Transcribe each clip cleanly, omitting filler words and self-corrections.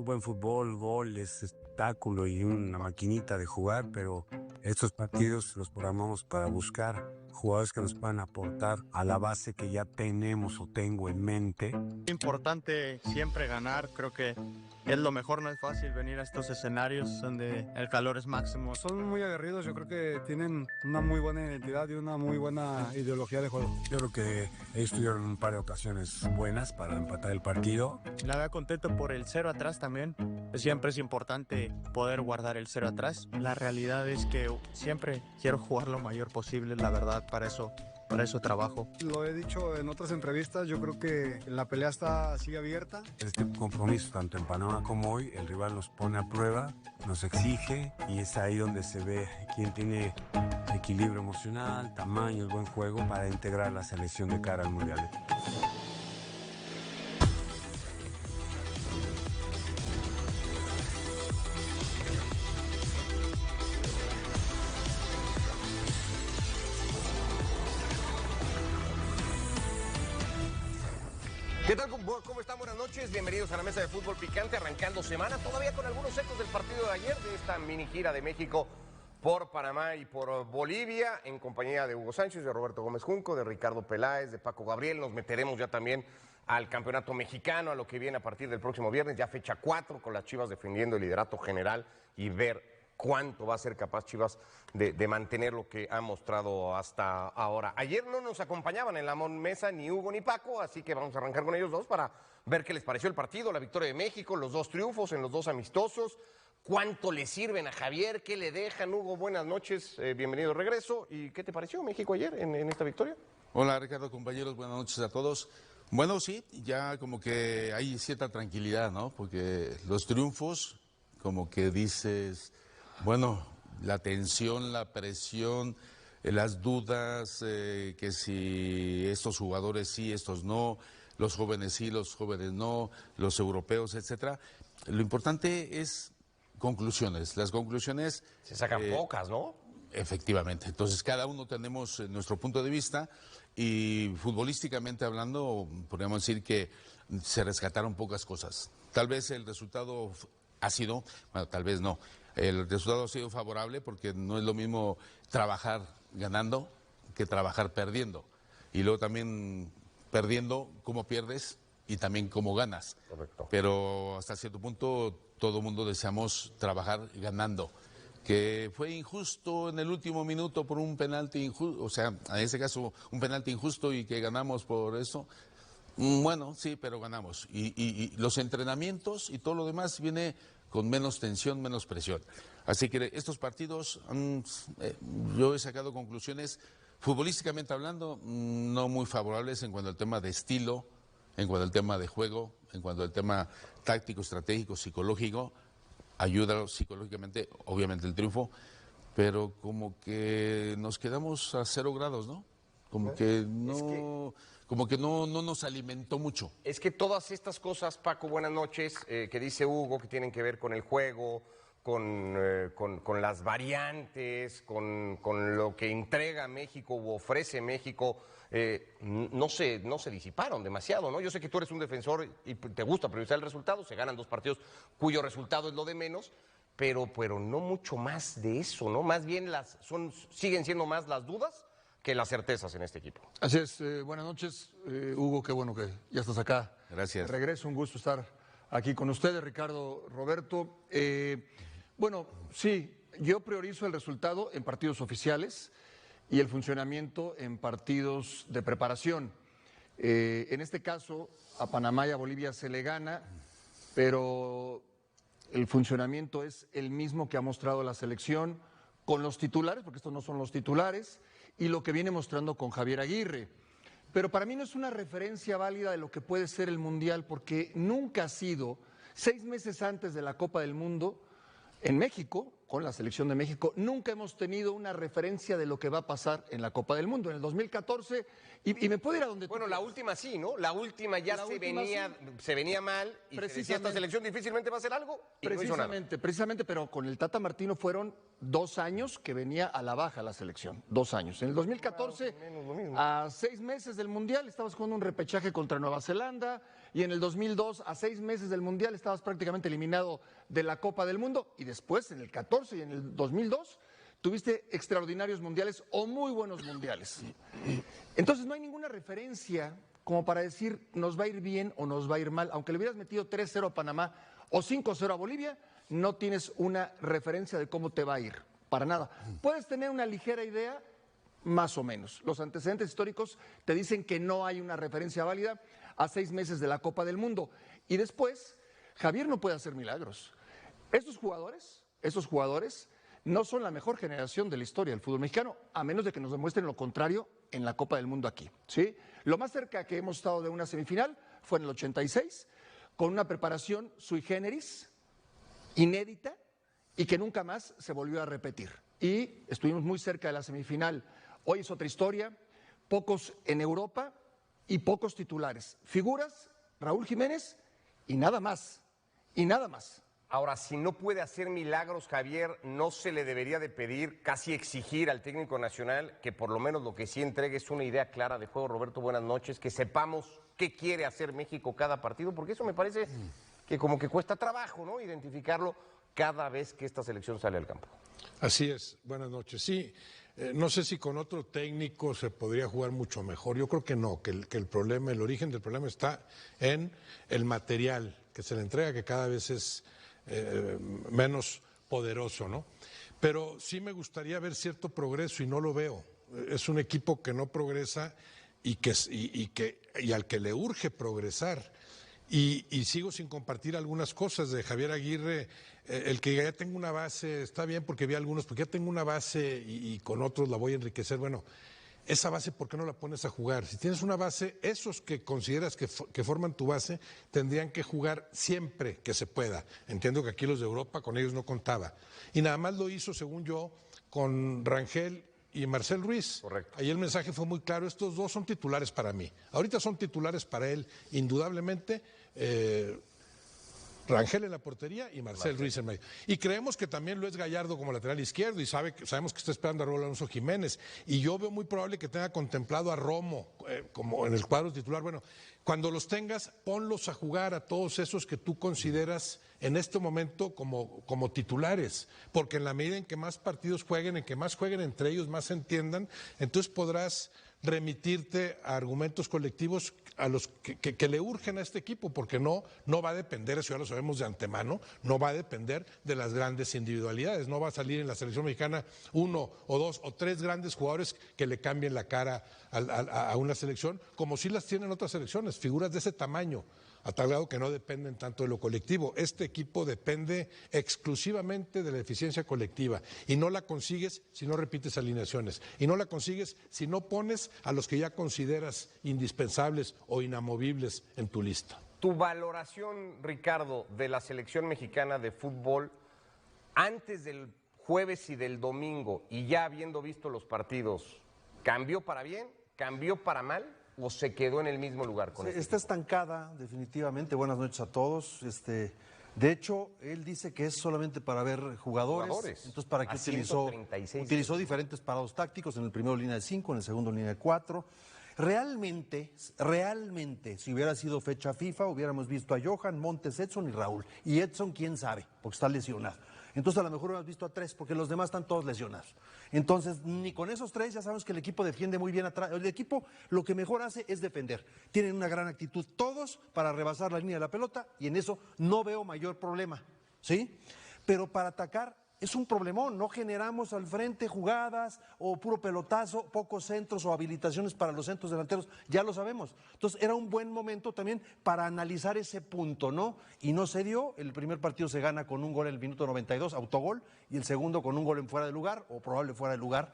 buen fútbol, goles, espectáculo y una maquinita de jugar, pero estos partidos los programamos para buscar jugadores que nos puedan aportar a la base que ya tenemos o tengo en mente. Importante siempre ganar, creo que es lo mejor, no es fácil venir a estos escenarios donde el calor es máximo. Son muy aguerridos, yo creo que tienen una muy buena identidad y una muy buena ideología de juego. Yo creo que ellos tuvieron un par de ocasiones buenas para empatar el partido. La verdad contento por el 0 atrás también, siempre es importante poder guardar el 0 atrás. La realidad es que siempre quiero jugar lo mayor posible, la verdad, para eso trabajo. Lo he dicho en otras entrevistas, yo creo que la pelea sigue abierta. Este compromiso, tanto en Panamá como hoy, el rival nos pone a prueba, nos exige y es ahí donde se ve quién tiene equilibrio emocional, tamaño, buen juego para integrar la selección de cara al Mundial. ¿Qué tal? ¿Cómo están? Buenas noches. Bienvenidos a la mesa de fútbol picante, arrancando semana, todavía con algunos ecos del partido de ayer, de esta mini gira de México por Panamá y por Bolivia, en compañía de Hugo Sánchez, de Roberto Gómez Junco, de Ricardo Peláez, de Paco Gabriel. Nos meteremos ya también al campeonato mexicano, a lo que viene a partir del próximo viernes, ya fecha 4, con las Chivas defendiendo el liderato general y ver cuánto va a ser capaz Chivas de mantener lo que ha mostrado hasta ahora. Ayer no nos acompañaban en la mesa ni Hugo ni Paco, así que vamos a arrancar con ellos dos para ver qué les pareció el partido, la victoria de México, los dos triunfos en los dos amistosos, cuánto le sirven a Javier, qué le dejan. Hugo, buenas noches, bienvenido de regreso. ¿Y qué te pareció México ayer en esta victoria? Hola Ricardo, compañeros, buenas noches a todos. Bueno, sí, ya como que hay cierta tranquilidad, ¿no? Porque los triunfos, como que dices, bueno, la tensión, la presión, las dudas, que si estos jugadores sí, estos no, los jóvenes sí, los jóvenes no, los europeos, etcétera. Lo importante es conclusiones. Las conclusiones se sacan pocas, ¿no? Efectivamente. Entonces, cada uno tenemos nuestro punto de vista y futbolísticamente hablando, podríamos decir que se rescataron pocas cosas. Tal vez el resultado ha sido, bueno, tal vez no, el resultado ha sido favorable porque no es lo mismo trabajar ganando que trabajar perdiendo. Y luego también perdiendo, cómo pierdes y también cómo ganas. Correcto. Pero hasta cierto punto todo el mundo deseamos trabajar ganando. Que fue injusto en el último minuto por un penalti injusto, o sea, en ese caso un penalti injusto y que ganamos por eso. Bueno, sí, pero ganamos. Y los entrenamientos y todo lo demás viene con menos tensión, menos presión. Así que estos partidos, yo he sacado conclusiones, futbolísticamente hablando, no muy favorables en cuanto al tema de estilo, en cuanto al tema de juego, en cuanto al tema táctico, estratégico, psicológico. Ayuda psicológicamente, obviamente el triunfo, pero como que nos quedamos a 0 grados, ¿no? Como que no nos alimentó mucho. Es que todas estas cosas, Paco, buenas noches, que dice Hugo, que tienen que ver con el juego, con las variantes, con lo que entrega México o ofrece México, no se disiparon demasiado, ¿no? Yo sé que tú eres un defensor y te gusta priorizar el resultado, se ganan 2 partidos cuyo resultado es lo de menos, pero no mucho más de eso, ¿no? Más bien siguen siendo más las dudas que las certezas en este equipo. Así es, buenas noches, Hugo, qué bueno que ya estás acá. Gracias. De regreso, un gusto estar aquí con ustedes, Ricardo, Roberto. Bueno, sí, yo priorizo el resultado en partidos oficiales y el funcionamiento en partidos de preparación. En este caso, a Panamá y a Bolivia se le gana, pero el funcionamiento es el mismo que ha mostrado la selección con los titulares, porque estos no son los titulares, y lo que viene mostrando con Javier Aguirre. Pero para mí no es una referencia válida de lo que puede ser el Mundial, porque nunca ha sido, 6 meses antes de la Copa del Mundo, en México, con la selección de México, nunca hemos tenido una referencia de lo que va a pasar en la Copa del Mundo. En el 2014, y me puedo ir a donde... Bueno, la última sí, ¿no? La última ya se venía mal y se decía, esta selección difícilmente va a hacer algo y no hizo nada. Precisamente, pero con el Tata Martino fueron 2 años que venía a la baja la selección, 2 años. En el 2014, a 6 meses del Mundial, estabas jugando un repechaje contra Nueva Zelanda, y en el 2002, a 6 meses del Mundial, estabas prácticamente eliminado de la Copa del Mundo, y después, en el 14 y en el 2002, tuviste extraordinarios mundiales o muy buenos mundiales. Entonces no hay ninguna referencia como para decir nos va a ir bien o nos va a ir mal. Aunque le hubieras metido 3-0 a Panamá o 5-0 a Bolivia, no tienes una referencia de cómo te va a ir, para nada. Puedes tener una ligera idea, más o menos. Los antecedentes históricos te dicen que no hay una referencia válida a 6 meses de la Copa del Mundo. Y después, Javier no puede hacer milagros. Estos jugadores no son la mejor generación de la historia del fútbol mexicano, a menos de que nos demuestren lo contrario en la Copa del Mundo aquí, ¿sí? Lo más cerca que hemos estado de una semifinal fue en el 86, con una preparación sui generis, inédita, y que nunca más se volvió a repetir. Y estuvimos muy cerca de la semifinal. Hoy es otra historia, pocos en Europa y pocos titulares. Figuras, Raúl Jiménez y nada más, y nada más. Ahora, si no puede hacer milagros, Javier, ¿no se le debería de pedir, casi exigir al técnico nacional que por lo menos lo que sí entregue es una idea clara de juego? Roberto, buenas noches, que sepamos qué quiere hacer México cada partido, porque eso me parece que como que cuesta trabajo, ¿no?, identificarlo cada vez que esta selección sale al campo. Así es, buenas noches. Sí, no sé si con otro técnico se podría jugar mucho mejor. Yo creo que no, que el problema, el origen del problema está en el material que se le entrega, que cada vez es menos poderoso, ¿no? Pero sí me gustaría ver cierto progreso y no lo veo. Es un equipo que no progresa y al que le urge progresar. Y sigo sin compartir algunas cosas de Javier Aguirre, el que ya tengo una base, está bien porque vi algunos, porque ya tengo una base y con otros la voy a enriquecer. Bueno, esa base, ¿por qué no la pones a jugar? Si tienes una base, esos que consideras que forman tu base, tendrían que jugar siempre que se pueda. Entiendo que aquí los de Europa, con ellos no contaba. Y nada más lo hizo, según yo, con Rangel y Marcel Ruiz. Correcto. Ahí el mensaje fue muy claro, estos dos son titulares para mí. Ahorita son titulares para él, indudablemente, Rangel en la portería y Marcel Ruiz en medio. Y creemos que también lo es Gallardo como lateral izquierdo y sabemos que está esperando a Raúl Alonso Jiménez. Y yo veo muy probable que tenga contemplado a Romo como en el cuadro titular. Bueno, cuando los tengas, ponlos a jugar a todos esos que tú consideras en este momento como titulares. Porque en la medida en que más partidos jueguen, en que más jueguen entre ellos, más se entiendan, entonces podrás remitirte a argumentos colectivos a los que le urgen a este equipo, porque no va a depender, eso ya lo sabemos de antemano, no va a depender de las grandes individualidades, no va a salir en la selección mexicana 1 o 2 o 3 grandes jugadores que le cambien la cara a una selección, como sí las tienen otras selecciones, figuras de ese tamaño, a tal grado que no dependen tanto de lo colectivo. Este equipo depende exclusivamente de la eficiencia colectiva y no la consigues si no repites alineaciones y no la consigues si no pones a los que ya consideras indispensables o inamovibles en tu lista. Tu valoración, Ricardo, de la selección mexicana de fútbol antes del jueves y del domingo y ya habiendo visto los partidos, ¿cambió para bien? ¿Cambió para mal? ¿O se quedó en el mismo lugar con eso? Está estancada, definitivamente. Buenas noches a todos. De hecho, él dice que es solamente para ver jugadores. Entonces, ¿para qué utilizó diferentes parados tácticos? En el primero línea de 5, en el segundo línea de 4. Realmente, si hubiera sido fecha FIFA, hubiéramos visto a Johan, Montes, Edson y Raúl. Y Edson, quién sabe, porque está lesionado. Entonces a lo mejor hemos visto a 3 porque los demás están todos lesionados. Entonces ni con esos 3 ya sabemos que el equipo defiende muy bien atrás. El equipo lo que mejor hace es defender. Tienen una gran actitud todos para rebasar la línea de la pelota y en eso no veo mayor problema, ¿sí? Pero para atacar es un problemón, no generamos al frente jugadas o puro pelotazo, pocos centros o habilitaciones para los centros delanteros, ya lo sabemos. Entonces era un buen momento también para analizar ese punto, ¿no? Y no se dio, el primer partido se gana con un gol en el minuto 92, autogol, y el segundo con un gol en fuera de lugar, o probable fuera de lugar,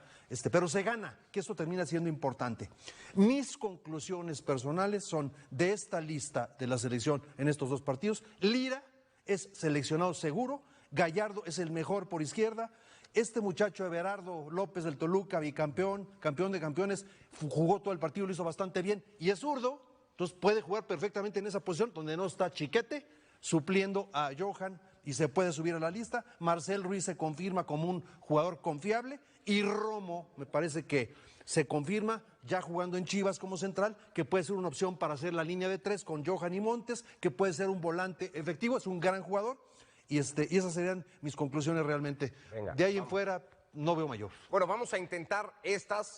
pero se gana, que esto termina siendo importante. Mis conclusiones personales son de esta lista de la selección en estos 2 partidos, Lira es seleccionado seguro, Gallardo es el mejor por izquierda. Este muchacho Everardo López del Toluca, bicampeón, campeón de campeones, jugó todo el partido, lo hizo bastante bien y es zurdo, entonces puede jugar perfectamente en esa posición donde no está Chiquete, supliendo a Johan y se puede subir a la lista. Marcel Ruiz se confirma como un jugador confiable y Romo me parece que se confirma ya jugando en Chivas como central, que puede ser una opción para hacer la línea de 3 con Johan y Montes, que puede ser un volante efectivo, es un gran jugador, y esas serían mis conclusiones realmente. Venga, de ahí en fuera no veo mayor. Bueno, vamos a intentar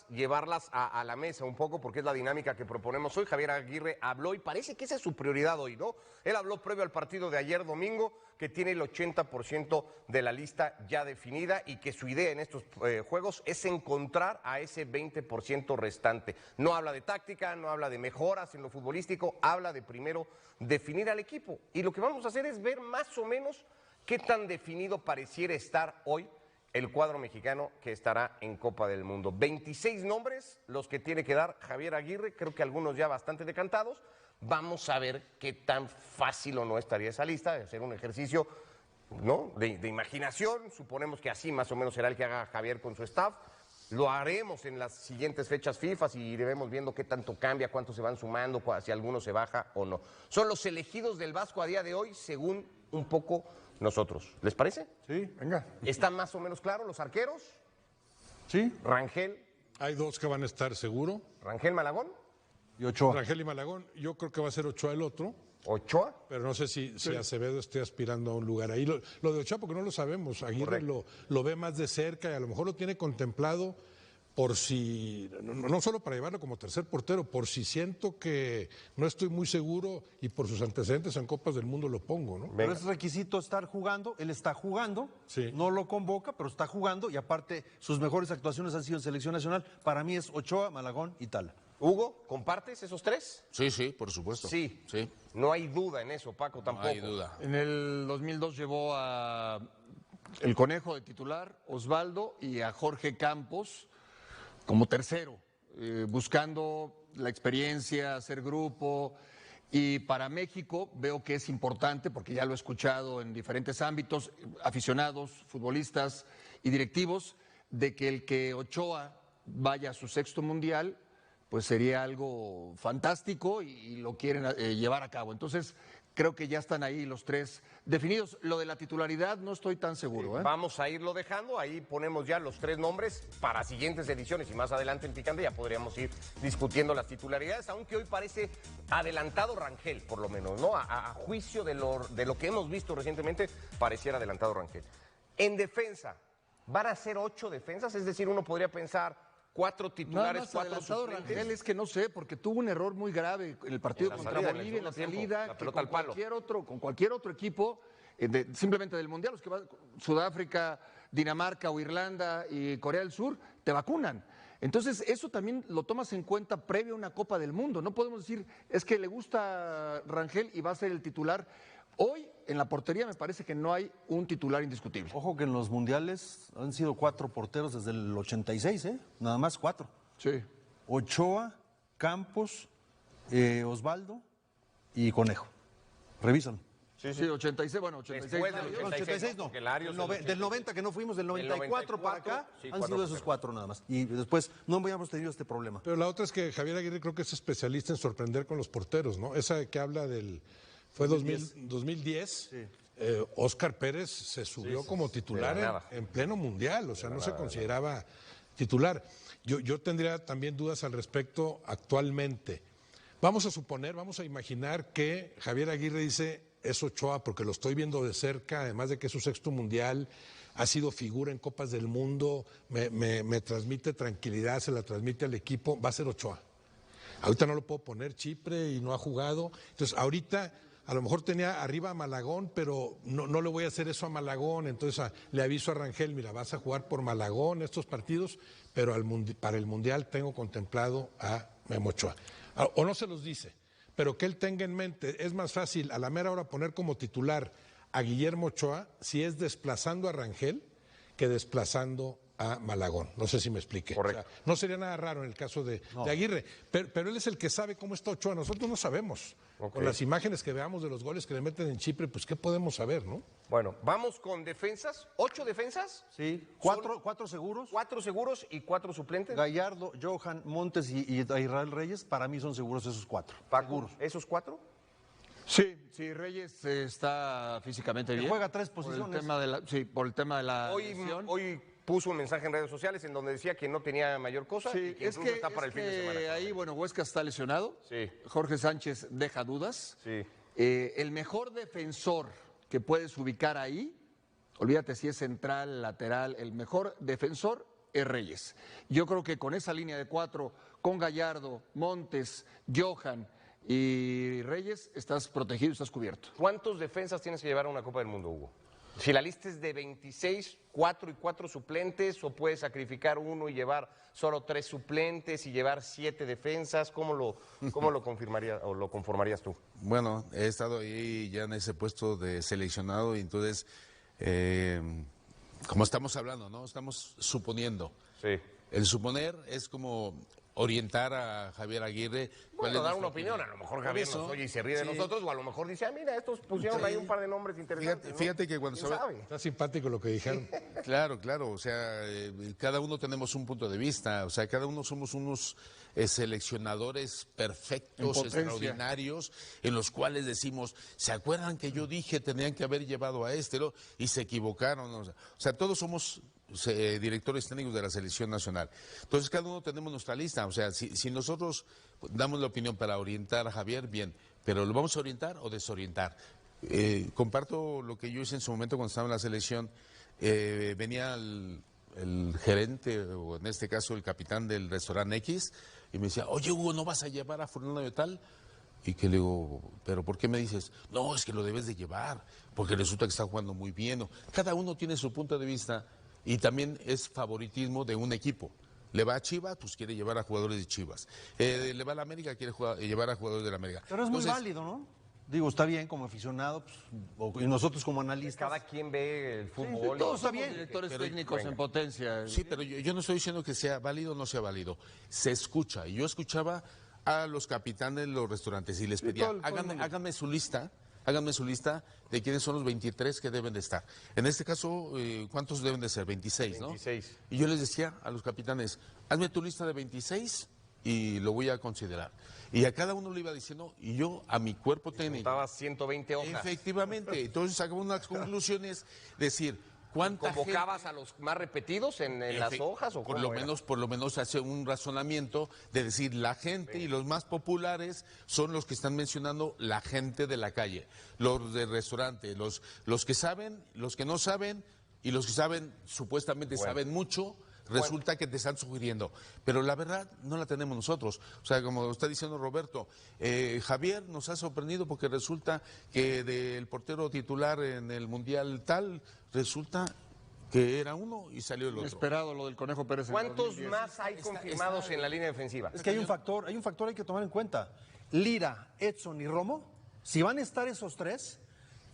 llevarlas a la mesa un poco, porque es la dinámica que proponemos hoy. Javier Aguirre habló y parece que esa es su prioridad hoy, ¿no? Él habló previo al partido de ayer domingo, que tiene el 80% de la lista ya definida y que su idea en estos juegos es encontrar a ese 20% restante. No habla de táctica, no habla de mejoras en lo futbolístico, habla de primero definir al equipo. Y lo que vamos a hacer es ver más o menos qué tan definido pareciera estar hoy el cuadro mexicano que estará en Copa del Mundo. 26 nombres los que tiene que dar Javier Aguirre, creo que algunos ya bastante decantados. Vamos a ver qué tan fácil o no estaría esa lista, de hacer un ejercicio, ¿no?, de imaginación. Suponemos que así más o menos será el que haga Javier con su staff. Lo haremos en las siguientes fechas FIFA y iremos viendo qué tanto cambia, cuántos se van sumando, si alguno se baja o no. Son los elegidos del Vasco a día de hoy, según un poco nosotros. ¿Les parece? Sí, venga. ¿Están más o menos claros los arqueros? Sí. Rangel. Hay dos que van a estar seguro. Rangel Malagón. Y Ochoa. Rangel y Malagón. Yo creo que va a ser Ochoa el otro. ¿Ochoa? Pero no sé si Acevedo esté aspirando a un lugar ahí. Lo de Ochoa porque no lo sabemos. Aguirre lo ve más de cerca y a lo mejor lo tiene contemplado por si, no solo para llevarlo como tercer portero, por si siento que no estoy muy seguro y por sus antecedentes en Copas del Mundo lo pongo, ¿no? Pero es requisito estar jugando, él está jugando, sí. No lo convoca, pero está jugando y aparte sus mejores actuaciones han sido en selección nacional. Para mí es Ochoa, Malagón y Tala. Hugo, ¿compartes esos tres? Sí, por supuesto. Sí. Sí. No hay duda en eso, Paco, tampoco. No hay duda. En el 2002 llevó a el Conejo de titular, Osvaldo, y a Jorge Campos como tercero, buscando la experiencia, hacer grupo. Y para México veo que es importante, porque ya lo he escuchado en diferentes ámbitos, aficionados, futbolistas y directivos, de que el que Ochoa vaya a su sexto mundial, pues sería algo fantástico y lo quieren llevar a cabo. Entonces, creo que ya están ahí los tres definidos. Lo de la titularidad no estoy tan seguro. Vamos a irlo dejando, ahí ponemos ya los tres nombres para siguientes ediciones y más adelante en Picante ya podríamos ir discutiendo las titularidades, aunque hoy parece adelantado Rangel, por lo menos, ¿no? A juicio de lo que hemos visto recientemente, pareciera adelantado Rangel. En defensa, ¿van a ser 8 defensas? Es decir, uno podría pensar 4 titulares, 4 suplentes. Rangel, es que no sé, porque tuvo un error muy grave en el partido contra Bolivia, en la salida, la pelota al palo. Con cualquier otro equipo, simplemente del Mundial, los que van, Sudáfrica, Dinamarca o Irlanda y Corea del Sur, te vacunan. Entonces, eso también lo tomas en cuenta previo a una Copa del Mundo. No podemos decir, es que le gusta Rangel y va a ser el titular. Hoy, en la portería, me parece que no hay un titular indiscutible. Ojo que en los mundiales han sido 4 porteros desde el 86, Nada más 4. Sí. Ochoa, Campos, Osvaldo y Conejo. Revísalo. Sí, 86, bueno, 86. Después del 86 no. Del 90 que no fuimos, del 94 para acá, sí, han sido esos 4 nada más. Y después no habíamos tenido este problema. Pero la otra es que Javier Aguirre creo que es especialista en sorprender con los porteros, ¿no? Esa que habla fue 2010. Sí. Óscar Pérez se subió como titular en pleno mundial, o sea, no se consideraba titular. Yo tendría también dudas al respecto actualmente. Vamos a suponer, vamos a imaginar que Javier Aguirre dice es Ochoa porque lo estoy viendo de cerca, además de que es su sexto mundial, ha sido figura en Copas del Mundo, me transmite tranquilidad, se la transmite al equipo, va a ser Ochoa. Ahorita no lo puedo poner, Chipre y no ha jugado, entonces ahorita a lo mejor tenía arriba a Malagón, pero no le voy a hacer eso a Malagón, entonces le aviso a Rangel, mira, vas a jugar por Malagón estos partidos, pero para el Mundial tengo contemplado a Memo Ochoa. O no se los dice, pero que él tenga en mente, es más fácil a la mera hora poner como titular a Guillermo Ochoa si es desplazando a Rangel que desplazando a Malagón. No sé si me expliqué. Correcto. O sea, no sería nada raro en el caso de Aguirre, pero él es el que sabe cómo está Ochoa. Nosotros no sabemos. Okay. Con las imágenes que veamos de los goles que le meten en Chipre, pues ¿qué podemos saber, no? Bueno, vamos con defensas. ¿8 defensas? Sí. ¿Cuatro seguros? 4 seguros y 4 suplentes. Gallardo, Johan, Montes y Israel Reyes, para mí son seguros esos 4. ¿Seguros? ¿Esos 4? Sí, Reyes está físicamente bien. Juega 3 posiciones. Por el tema de la lesión. Hoy puso un mensaje en redes sociales en donde decía que no tenía mayor cosa y que incluso está para el fin de semana. Ahí, bueno, Huesca está lesionado. Sí. Jorge Sánchez deja dudas. Sí. El mejor defensor que puedes ubicar ahí, olvídate si es central, lateral, el mejor defensor es Reyes. Yo creo que con esa línea de 4, con Gallardo, Montes, Johan y Reyes, estás protegido, estás cubierto. ¿Cuántos defensas tienes que llevar a una Copa del Mundo, Hugo? Si la lista es de 26, 4 y 4 suplentes, o puedes sacrificar uno y llevar solo 3 suplentes y llevar 7 defensas, ¿cómo lo confirmarías o lo conformarías tú? Bueno, he estado ahí ya en ese puesto de seleccionado y entonces, como estamos hablando, ¿no? Estamos suponiendo. Sí. El suponer es como orientar a Javier Aguirre. Bueno, dar una opinión, a lo mejor Javier nos oye y se ríe de nosotros, o a lo mejor dice, mira, estos pusieron ahí un par de nombres interesantes. Fíjate que cuando sabe. Está simpático lo que dijeron. Claro, o sea, cada uno tenemos un punto de vista, o sea, cada uno somos unos seleccionadores perfectos, extraordinarios, en los cuales decimos, ¿se acuerdan que yo dije tenían que haber llevado a este? Y se equivocaron. O sea, todos somos directores técnicos de la selección nacional. Entonces, cada uno tenemos nuestra lista. O sea, si nosotros damos la opinión para orientar a Javier, bien, pero ¿lo vamos a orientar o desorientar? Comparto lo que yo hice en su momento cuando estaba en la selección. Venía el gerente, o en este caso el capitán del restaurante X, y me decía, oye, Hugo, ¿no vas a llevar a Fernando de tal? Y que le digo, ¿pero por qué me dices? No, es que lo debes de llevar, porque resulta que está jugando muy bien. Cada uno tiene su punto de vista y también es favoritismo de un equipo. Le va a Chivas, pues quiere llevar a jugadores de Chivas. Le va a la América, quiere llevar a jugadores de la América. Pero es muy válido, ¿no? Digo, está bien como aficionado, pues, y nosotros como analistas. Cada quien ve el fútbol. Todos está bien. Directores técnicos en potencia. Sí, pero yo no estoy diciendo que sea válido o no sea válido. Se escucha. Y yo escuchaba a los capitanes de los restaurantes y les pedía, háganme su lista. Háganme su lista de quiénes son los 23 que deben de estar. En este caso, ¿cuántos deben de ser? 26, ¿no? 26. Y yo les decía a los capitanes, hazme tu lista de 26 y lo voy a considerar. Y a cada uno le iba diciendo, y yo a mi cuerpo técnico. Estaba 120 hojas. Efectivamente. Entonces sacaba unas conclusiones, decir, ¿convocabas a los más repetidos en las hojas o por lo menos hace un razonamiento de decir la gente y los más populares son los que están mencionando la gente de la calle, los del restaurante, los que saben, los que no saben y los que saben supuestamente saben mucho. Resulta que te están sugiriendo, pero la verdad no la tenemos nosotros. O sea, como está diciendo Roberto, Javier nos ha sorprendido porque resulta que del portero titular en el Mundial tal, resulta que era uno y salió el otro. Esperado lo del Conejo Pérez. ¿Cuántos más hay confirmados en la línea defensiva? Es que hay un factor hay que tomar en cuenta. Lira, Edson y Romo, si van a estar esos tres,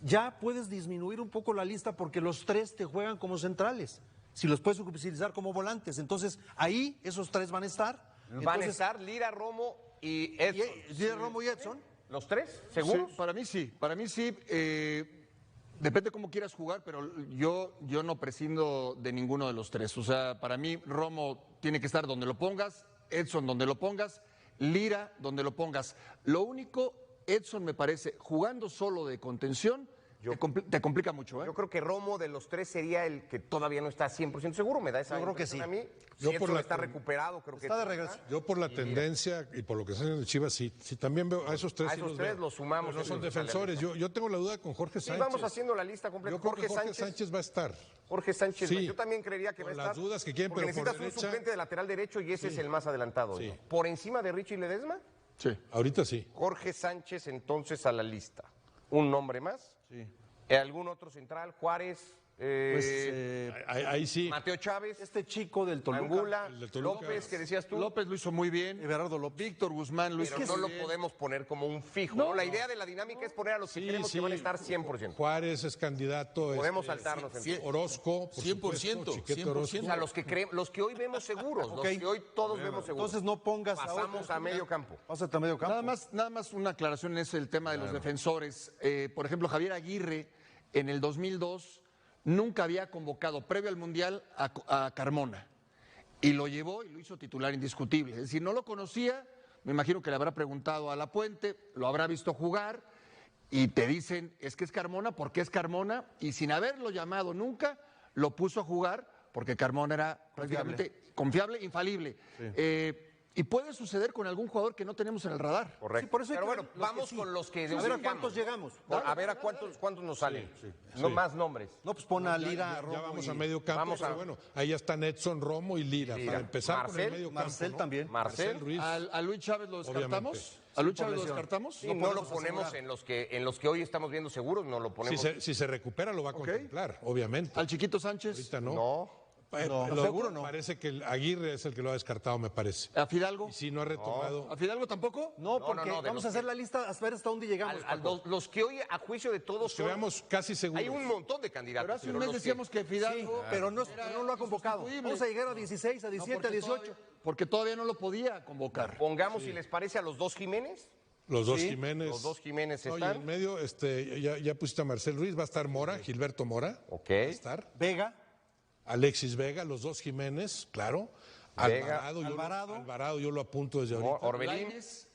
ya puedes disminuir un poco la lista porque los tres te juegan como centrales. Si los puedes utilizar como volantes, entonces ahí esos tres van a estar. Van a estar Lira, Romo y Edson. Lira, Romo y Edson. ¿Los tres? ¿Seguro? Sí, para mí sí. Depende cómo quieras jugar, pero yo no prescindo de ninguno de los tres. O sea, para mí Romo tiene que estar donde lo pongas, Edson donde lo pongas, Lira donde lo pongas. Lo único, Edson me parece, jugando solo de contención, te complica mucho, ¿eh? Yo creo que Romo de los tres sería el que todavía no está 100% seguro. Me da esa impresión a mí. Yo por está recuperado, creo que está de regreso. Yo por la tendencia y por lo que está haciendo Chivas, sí también veo a esos tres. A esos tres los sumamos. No son defensores. Yo tengo la duda con Jorge Sánchez. Sí, vamos haciendo la lista completa. Yo creo que Jorge Sánchez va a estar. Jorge Sánchez, sí, yo también creería que va a estar. Las dudas que quieren, porque pero necesitas por derecha, un suplente de lateral derecho y ese es el más adelantado. Sí. ¿No? ¿Por encima de Richie Ledesma? Sí. Ahorita sí. Jorge Sánchez entonces a la lista. ¿Un nombre más? Sí. ¿Algún otro central? Juárez. Ahí sí. Mateo Chávez. Este chico del Toluca. Angula. El de Toluca. López, que decías tú. López lo hizo muy bien. Everardo López. Víctor Guzmán lo hizo Pero no muy lo bien. podemos poner como un fijo. No, la idea de la dinámica es poner a los que creemos que van a estar 100%. Juárez es candidato. Podemos saltarnos. Orozco, por 100%, supuesto, Chiquete Orozco. O sea, los que hoy vemos seguros, los que hoy todos vemos seguros. Entonces no pongas Pasamos a medio campo. Pásate a medio campo. Nada más una aclaración en eso, el tema de los defensores. Por ejemplo, Javier Aguirre en el 2002 nunca había convocado previo al Mundial a Carmona y lo llevó y lo hizo titular indiscutible. Es decir, no lo conocía, me imagino que le habrá preguntado a La Puente, lo habrá visto jugar y te dicen, es que es Carmona, ¿por qué es Carmona? Y sin haberlo llamado nunca, lo puso a jugar porque Carmona era prácticamente confiable, infalible. Y puede suceder con algún jugador que no tenemos en el radar. Correcto. Sí, por eso pero bueno, vamos con los que... A ver a cuántos llegamos. A ver a cuántos nos salen. No más nombres. No, pues pon a Lira, Ya vamos a medio campo, pero bueno, ahí ya están Edson, Romo y Lira. Para empezar con el medio campo. Marcel también. Marcel Ruiz. ¿A Luis Chávez lo descartamos? Obviamente. ¿A Luis Chávez lo descartamos? Sí, no lo ponemos en los que hoy estamos viendo seguros, no lo ponemos. Si se recupera lo va a contemplar, obviamente. ¿Al Chiquito Sánchez? Ahorita no. No. Seguro no. Parece que el Aguirre es el que lo ha descartado, me parece. ¿A Fidalgo? Y si no ha retomado. ¿A Fidalgo tampoco? No, porque vamos a hacer la lista a ver hasta dónde llegamos. Los que hoy, a juicio de todos, Que veamos casi seguros. hay un montón de candidatos. Pero hace un mes decíamos que Fidalgo... Pero no lo ha convocado. Vamos a llegar a 16, a 17, a 18. Porque todavía no lo podía convocar. Pongamos, si les parece, a los dos Jiménez. Los dos Jiménez. Los dos Jiménez Oye, están. en medio, ya pusiste a Marcel Ruiz, va a estar Mora, Gilberto Mora. Ok. Va a estar. Vega. Alexis Vega, los dos Jiménez, claro. Vega. Alvarado, yo lo apunto desde ahorita. Orbelín. Lainez,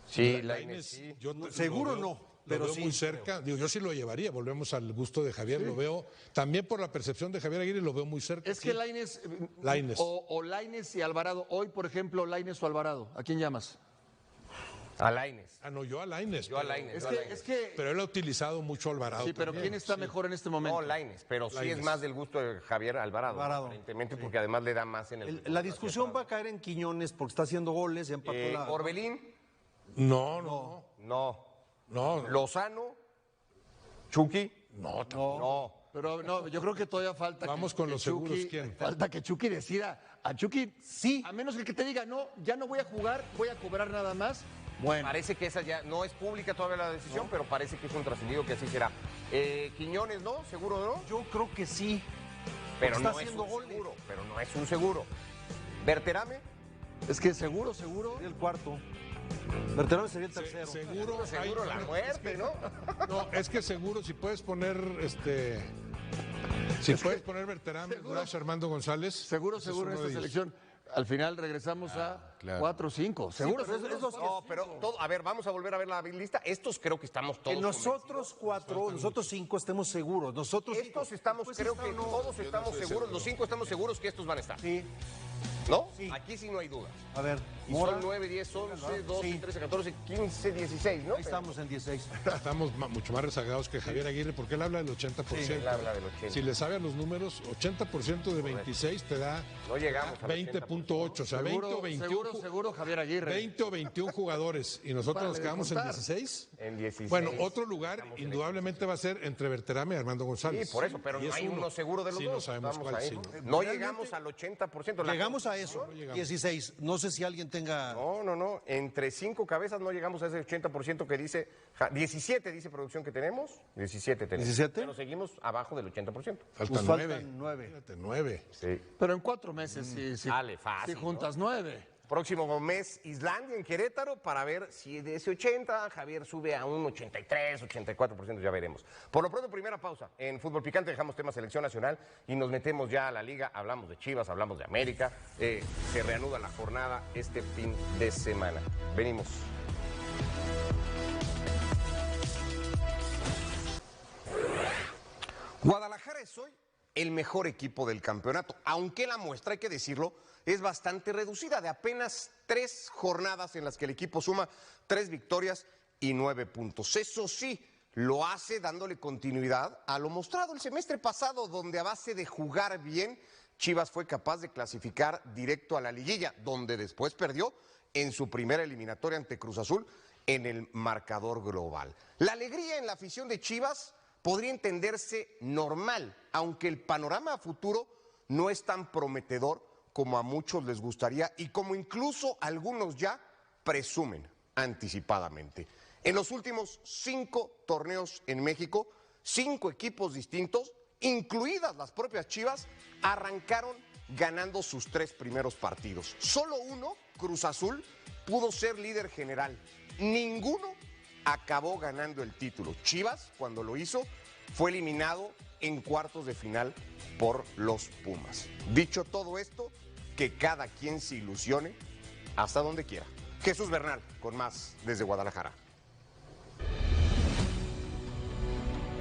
Sí, Lainez, sí. Seguro no, pero Lo veo sí. muy cerca. Digo, yo sí lo llevaría. Volvemos al gusto de Javier. Lo veo también por la percepción de Javier Aguirre, lo veo muy cerca. Es que Lainez... Lainez. O Lainez y Alvarado. Hoy, por ejemplo, Lainez o Alvarado. ¿A quién llamas? A Lainez. No, yo a Lainez. Yo a Lainez. Es que... Pero él ha utilizado mucho a Alvarado. Sí, pero también. ¿quién está mejor en este momento? No, Lainez, pero sí Lainez. es más del gusto de Javier Alvarado. Aparentemente, porque además le da más en el... La discusión va a caer en Quiñones porque está haciendo goles, ya empató la... Orbelín. No. No. Lozano. Chucky. No. Pero no, yo creo que todavía falta. Vamos con los seguros, ¿quién? Falta que Chucky decida. A Chucky, sí. A menos que te diga, no, ya no voy a jugar, voy a cobrar nada más. Bueno. Parece que esa ya no es pública todavía la decisión, pero parece que es un trascendido que así será. Quiñones, ¿no? ¿Seguro no? Yo creo que sí. Pero está no es haciendo un goles. seguro. Pero no es un seguro. ¿Berterame? Es que seguro. Sería el cuarto. Berterame sería el tercero. Seguro la muerte, ¿no? No, es que seguro, si puedes poner Si puedes poner Berterame, Blas, Armando González. Seguro ese es en uno esta de ellos. selección. Al final regresamos a claro. 4 o 5. Seguro. No, pero a ver, vamos a volver a ver la lista. Estos creo que estamos todos. Que nosotros cuatro, nosotros cinco estemos seguros. Nosotros Estos estamos, creo que todos estamos seguros, los 5 estamos seguros que estos van a estar. Sí. ¿No? Sí. Aquí sí no hay duda. A ver, Y Mora. son 9, 10, 11, 12, Sí. 13, 14, 15, 16, ¿no? Ahí estamos en 16. Estamos mucho más rezagados que Javier Aguirre, porque él habla del 80%. Sí, él habla del 80%. Si le sabe a los números, 80% de 26 te da No llegamos al 20.8, o sea, 20 o 21. Seguro, Javier Aguirre. 20 o 21 jugadores y nosotros Párale nos de quedamos en contar. 16. En 16. Bueno, otro lugar indudablemente va a ser entre Berterame y Armando González. Sí, por eso, pero Y no es hay uno seguro de los sí, dos. no sabemos Estamos cuál, ahí. sí, No llegamos al 80%. Llegamos a eso, 16. No sé si alguien tenga... No. Entre 5 cabezas no llegamos a ese 80% que dice... 17 dice producción que tenemos. 17 tenemos. 17. Pero seguimos abajo del 80%. Faltan Pues 9. faltan 9. Fíjate, 9. Sí. Pero en 4 meses, sí. Dale, fácil, Si juntas 9. Próximo mes, Islandia en Querétaro, para ver si de ese 80 Javier sube a un 83, 84%, ya veremos. Por lo pronto, primera pausa. En Fútbol Picante dejamos tema selección nacional y nos metemos ya a la liga. Hablamos de Chivas, hablamos de América. Se reanuda la jornada este fin de semana. Venimos. Guadalajara es hoy el mejor equipo del campeonato, aunque la muestra, hay que decirlo, es bastante reducida, de apenas 3 jornadas en las que el equipo suma 3 victorias y 9 puntos. Eso sí, lo hace dándole continuidad a lo mostrado el semestre pasado, donde a base de jugar bien, Chivas fue capaz de clasificar directo a la liguilla, donde después perdió en su primera eliminatoria ante Cruz Azul en el marcador global. La alegría en la afición de Chivas podría entenderse normal, aunque el panorama a futuro no es tan prometedor como a muchos les gustaría y como incluso algunos ya presumen anticipadamente. En los últimos 5 torneos en México, 5 equipos distintos, incluidas las propias Chivas, arrancaron ganando sus 3 primeros partidos. Solo uno, Cruz Azul, pudo ser líder general. Ninguno acabó ganando el título. Chivas, cuando lo hizo, fue eliminado en cuartos de final por los Pumas. Dicho todo esto, que cada quien se ilusione hasta donde quiera. Jesús Bernal, con más desde Guadalajara.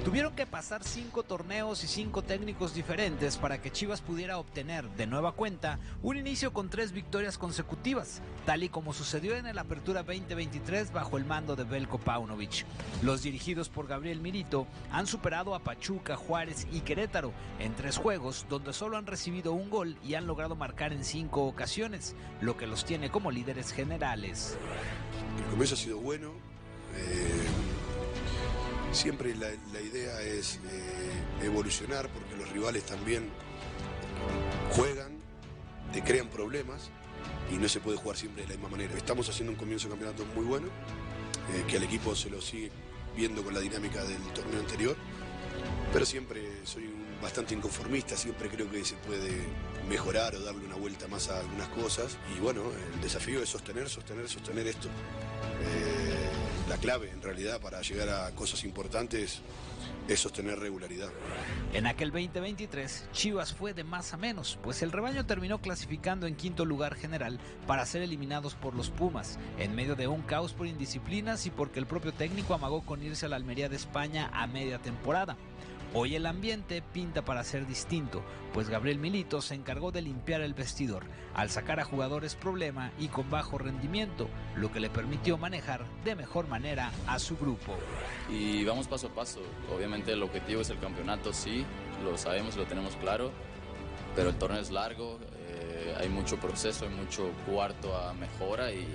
Tuvieron que pasar 5 torneos y 5 técnicos diferentes para que Chivas pudiera obtener de nueva cuenta un inicio con 3 victorias consecutivas, tal y como sucedió en el Apertura 2023 bajo el mando de Veljko Paunovic. Los dirigidos por Gabriel Milito han superado a Pachuca, Juárez y Querétaro en 3 juegos donde solo han recibido un gol y han logrado marcar en 5 ocasiones, lo que los tiene como líderes generales. El comienzo ha sido bueno. Siempre la idea es evolucionar, porque los rivales también juegan, te crean problemas y no se puede jugar siempre de la misma manera. Estamos haciendo un comienzo de campeonato muy bueno, que al equipo se lo sigue viendo con la dinámica del torneo anterior, pero siempre soy bastante inconformista, siempre creo que se puede mejorar o darle una vuelta más a algunas cosas, y bueno, el desafío es sostener esto. La clave en realidad para llegar a cosas importantes es sostener regularidad. En aquel 2023, Chivas fue de más a menos, pues el rebaño terminó clasificando en 5º lugar general para ser eliminados por los Pumas, en medio de un caos por indisciplinas y porque el propio técnico amagó con irse a la Almería de España a media temporada. Hoy el ambiente pinta para ser distinto, pues Gabriel Milito se encargó de limpiar el vestidor, al sacar a jugadores problema y con bajo rendimiento, lo que le permitió manejar de mejor manera a su grupo. Y vamos paso a paso. Obviamente el objetivo es el campeonato, sí, lo sabemos, lo tenemos claro, pero el torneo es largo, hay mucho proceso, hay mucho cuarto a mejora y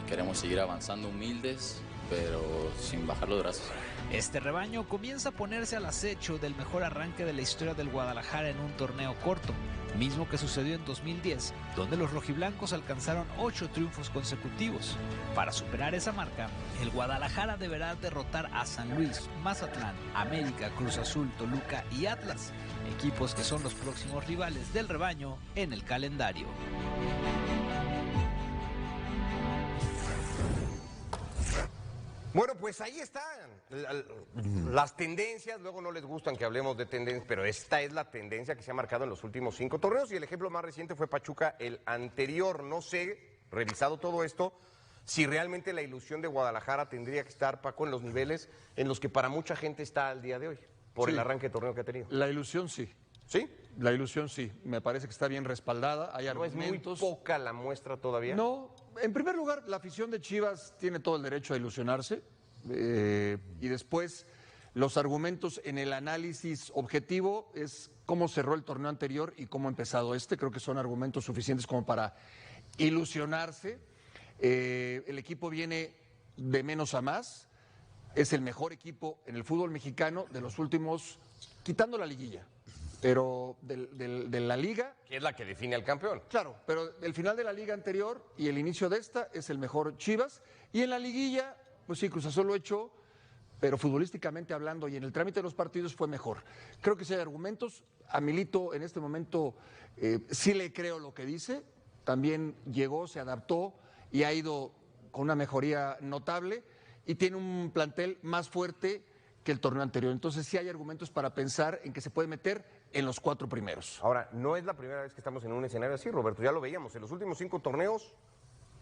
queremos seguir avanzando humildes, pero sin bajar los brazos. Este rebaño comienza a ponerse al acecho del mejor arranque de la historia del Guadalajara en un torneo corto, mismo que sucedió en 2010, donde los rojiblancos alcanzaron 8 triunfos consecutivos. Para superar esa marca, el Guadalajara deberá derrotar a San Luis, Mazatlán, América, Cruz Azul, Toluca y Atlas, equipos que son los próximos rivales del rebaño en el calendario. Bueno, pues ahí están las tendencias. Luego no les gustan que hablemos de tendencias, pero esta es la tendencia que se ha marcado en los últimos 5 torneos, y el ejemplo más reciente fue Pachuca, el anterior. No sé, revisado todo esto, si realmente la ilusión de Guadalajara tendría que estar, Paco, en los niveles en los que para mucha gente está al día de hoy, por el arranque de torneo que ha tenido. La ilusión sí. ¿Sí? La ilusión sí, me parece que está bien respaldada, hay argumentos. ¿No es muy poca la muestra todavía? No, en primer lugar, la afición de Chivas tiene todo el derecho a ilusionarse, y después los argumentos en el análisis objetivo es cómo cerró el torneo anterior y cómo ha empezado este. Creo que son argumentos suficientes como para ilusionarse. El equipo viene de menos a más, es el mejor equipo en el fútbol mexicano de los últimos, quitando la liguilla, pero de la liga. Que es la que define al campeón. Claro, pero el final de la liga anterior y el inicio de esta es el mejor Chivas. Y en la liguilla, pues sí, Cruz Azul lo echó, pero futbolísticamente hablando y en el trámite de los partidos fue mejor. Creo que sí hay argumentos. A Milito en este momento sí le creo lo que dice. También llegó, se adaptó y ha ido con una mejoría notable y tiene un plantel más fuerte que el torneo anterior. Entonces sí hay argumentos para pensar en que se puede meter en los 4 primeros. Ahora, no es la primera vez que estamos en un escenario así, Roberto, ya lo veíamos. En los últimos 5 torneos,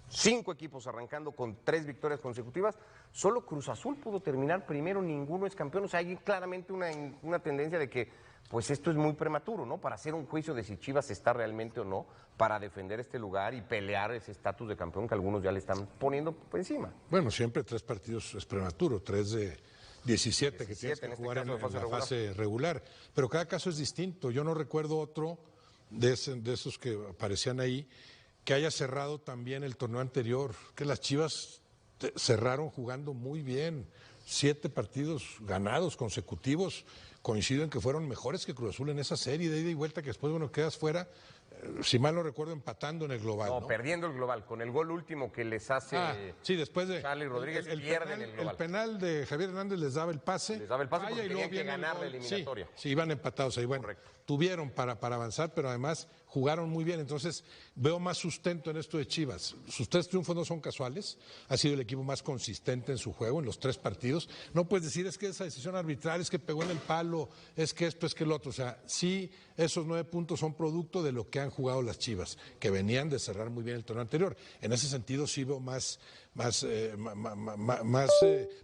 5 equipos arrancando con 3 victorias consecutivas. Solo Cruz Azul pudo terminar primero, ninguno es campeón. O sea, hay claramente una tendencia de que, pues esto es muy prematuro, ¿no? Para hacer un juicio de si Chivas está realmente o no para defender este lugar y pelear ese estatus de campeón que algunos ya le están poniendo por encima. Bueno, siempre 3 partidos es prematuro, 3 de 17 que tienes que jugar en la fase regular. Pero cada caso es distinto. Yo no recuerdo otro de esos que aparecían ahí que haya cerrado también el torneo anterior, que las Chivas cerraron jugando muy bien. 7 partidos ganados consecutivos. Coincido en que fueron mejores que Cruz Azul en esa serie de ida y vuelta, que después, bueno, quedas fuera, si mal no recuerdo, empatando en el global. No, perdiendo el global, con el gol último que les hace sí, después de Charlie Rodríguez, pierden el global. El penal de Javier Hernández les daba el pase. Les daba el pase porque tenían que ganar la eliminatoria. Sí, iban empatados ahí. Bueno, correcto. Tuvieron para avanzar, pero además jugaron muy bien. Entonces, veo más sustento en esto de Chivas. Sus 3 triunfos no son casuales. Ha sido el equipo más consistente en su juego, en los 3 partidos. No puedes decir, es que esa decisión arbitral, es que pegó en el palo. malo, es que esto, es que lo otro. O sea, sí, esos 9 puntos son producto de lo que han jugado las Chivas, que venían de cerrar muy bien el torneo anterior. En ese sentido sí veo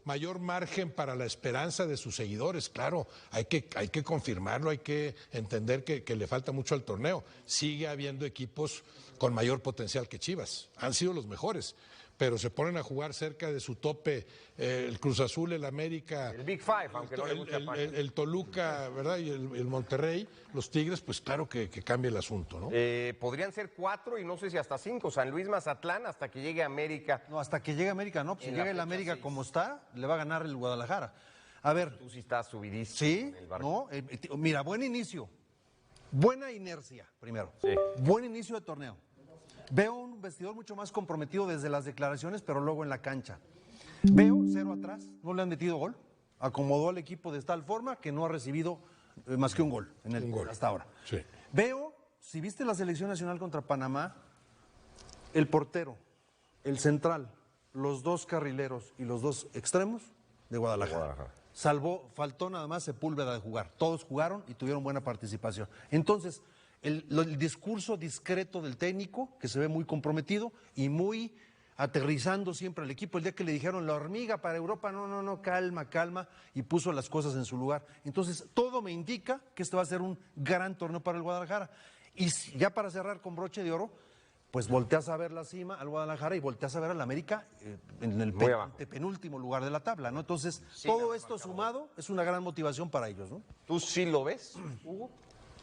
mayor margen para la esperanza de sus seguidores. Claro, hay que confirmarlo, hay que entender que le falta mucho al torneo. Sigue habiendo equipos con mayor potencial que Chivas, han sido los mejores, pero se ponen a jugar cerca de su tope, el Cruz Azul, el América, el Big Five, aunque no le guste a Paco. el Toluca, ¿verdad? Y el Monterrey, los Tigres, pues claro que cambia el asunto, ¿no? Podrían ser 4 y no sé si hasta 5, San Luis, Mazatlán, hasta que llegue América. No, hasta que llegue América, no, pues si llega el América 6. Como está, le va a ganar el Guadalajara. A ver. Tú sí estás subidísimo. Sí, en el barco. No, mira, buen inicio, buena inercia, primero. Sí. Buen inicio de torneo. Veo un vestidor mucho más comprometido desde las declaraciones, pero luego en la cancha. Veo 0 atrás, no le han metido gol. Acomodó al equipo de tal forma que no ha recibido más que un gol, hasta ahora. Sí. Veo, si viste la selección nacional contra Panamá, el portero, el central, los 2 carrileros y los 2 extremos de Guadalajara. Faltó nada más Sepúlveda de jugar. Todos jugaron y tuvieron buena participación. Entonces, el discurso discreto del técnico, que se ve muy comprometido y muy aterrizando siempre al equipo. El día que le dijeron la hormiga para Europa, no, calma, y puso las cosas en su lugar. Entonces, todo me indica que este va a ser un gran torneo para el Guadalajara. Y ya para cerrar con broche de oro, pues volteas a ver la cima al Guadalajara y volteas a ver al América en el penúltimo lugar de la tabla, ¿no? Entonces, sí, todo esto sumado es una gran motivación para ellos, ¿no? ¿Tú sí lo ves, Hugo?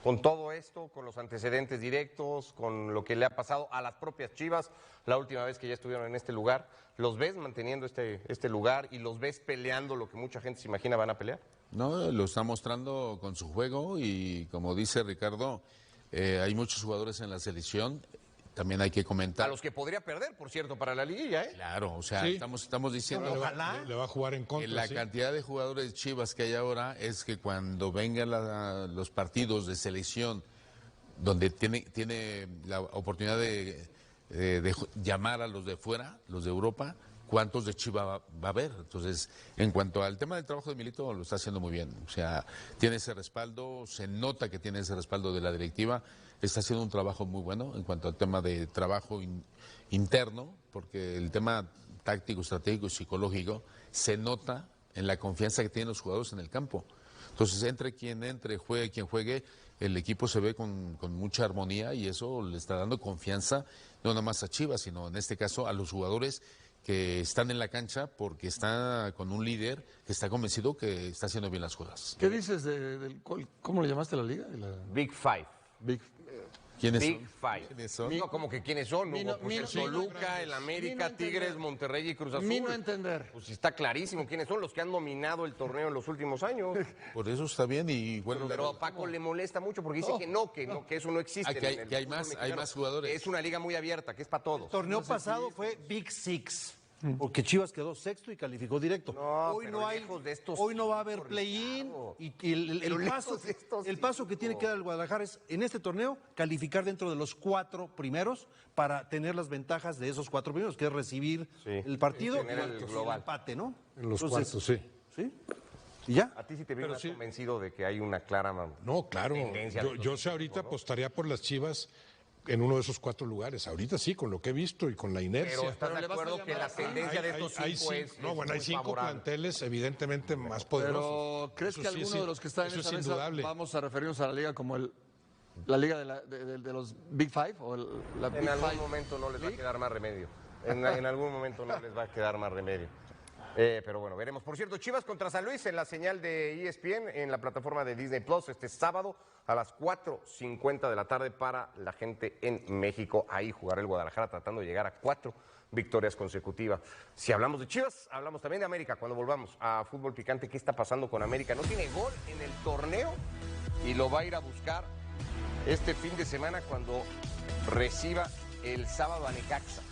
Con todo esto, con los antecedentes directos, con lo que le ha pasado a las propias Chivas, la última vez que ya estuvieron en este lugar, ¿los ves manteniendo este lugar y los ves peleando lo que mucha gente se imagina van a pelear? No, lo está mostrando con su juego y como dice Ricardo, hay muchos jugadores en la selección. También hay que comentar. A los que podría perder, por cierto, para la liguilla, ¿eh? Claro, o sea, sí. estamos diciendo. Ojalá le va a jugar en contra. La cantidad de jugadores de Chivas que hay ahora es que cuando vengan los partidos de selección, donde tiene la oportunidad de llamar a los de fuera, los de Europa, ¿cuántos de Chivas va a haber? Entonces, en cuanto al tema del trabajo de Milito, lo está haciendo muy bien. O sea, tiene ese respaldo, se nota que tiene ese respaldo de la directiva. Está haciendo un trabajo muy bueno en cuanto al tema de trabajo interno, porque el tema táctico, estratégico y psicológico se nota en la confianza que tienen los jugadores en el campo. Entonces, entre, juegue quien juegue, el equipo se ve con mucha armonía y eso le está dando confianza, no nada más a Chivas, sino en este caso a los jugadores que están en la cancha porque está con un líder que está convencido que está haciendo bien las cosas. ¿Qué dices cómo le llamaste a la liga? Big Five. ¿Quiénes Big son? Five. ¿Quiénes son? No, como que quiénes son, Hugo. Pues el Toluca, el América, Tigres, Monterrey y Cruz Azul. No entender. Pues está clarísimo quiénes son los que han dominado el torneo en los últimos años. Por eso está bien y bueno. Pero a Paco le molesta mucho porque dice que eso no existe. Que hay más jugadores. Es una liga muy abierta, que es para todos. El torneo pasado fue Big Six. Porque Chivas quedó sexto y calificó directo. Hoy no va a haber play-in y el paso que tiene que dar el Guadalajara es, en este torneo, calificar dentro de los 4 primeros para tener las ventajas de esos 4 primeros, que es recibir el partido y el empate, ¿no? En los cuartos, sí. ¿Sí? ¿Y ya? A ti sí te veo convencido de que hay una clara tendencia. Yo sé ahorita apostaría por las Chivas en uno de esos 4 lugares. Ahorita sí, con lo que he visto y con la inercia. Pero ¿estás de acuerdo que la tendencia de estos 5 es hay 5 planteles evidentemente más poderosos. Pero ¿crees que alguno de los que están en esa mesa vamos a referirnos a la liga como la liga de los Big Five? En algún momento no les va a quedar más remedio. En algún momento no les va a quedar más remedio. Pero bueno, veremos. Por cierto, Chivas contra San Luis en la señal de ESPN en la plataforma de Disney Plus este sábado a las 4:50 de la tarde para la gente en México. Ahí jugará el Guadalajara tratando de llegar a 4 victorias consecutivas. Si hablamos de Chivas, hablamos también de América. Cuando volvamos a Fútbol Picante, ¿qué está pasando con América? No tiene gol en el torneo y lo va a ir a buscar este fin de semana cuando reciba el sábado a Necaxa.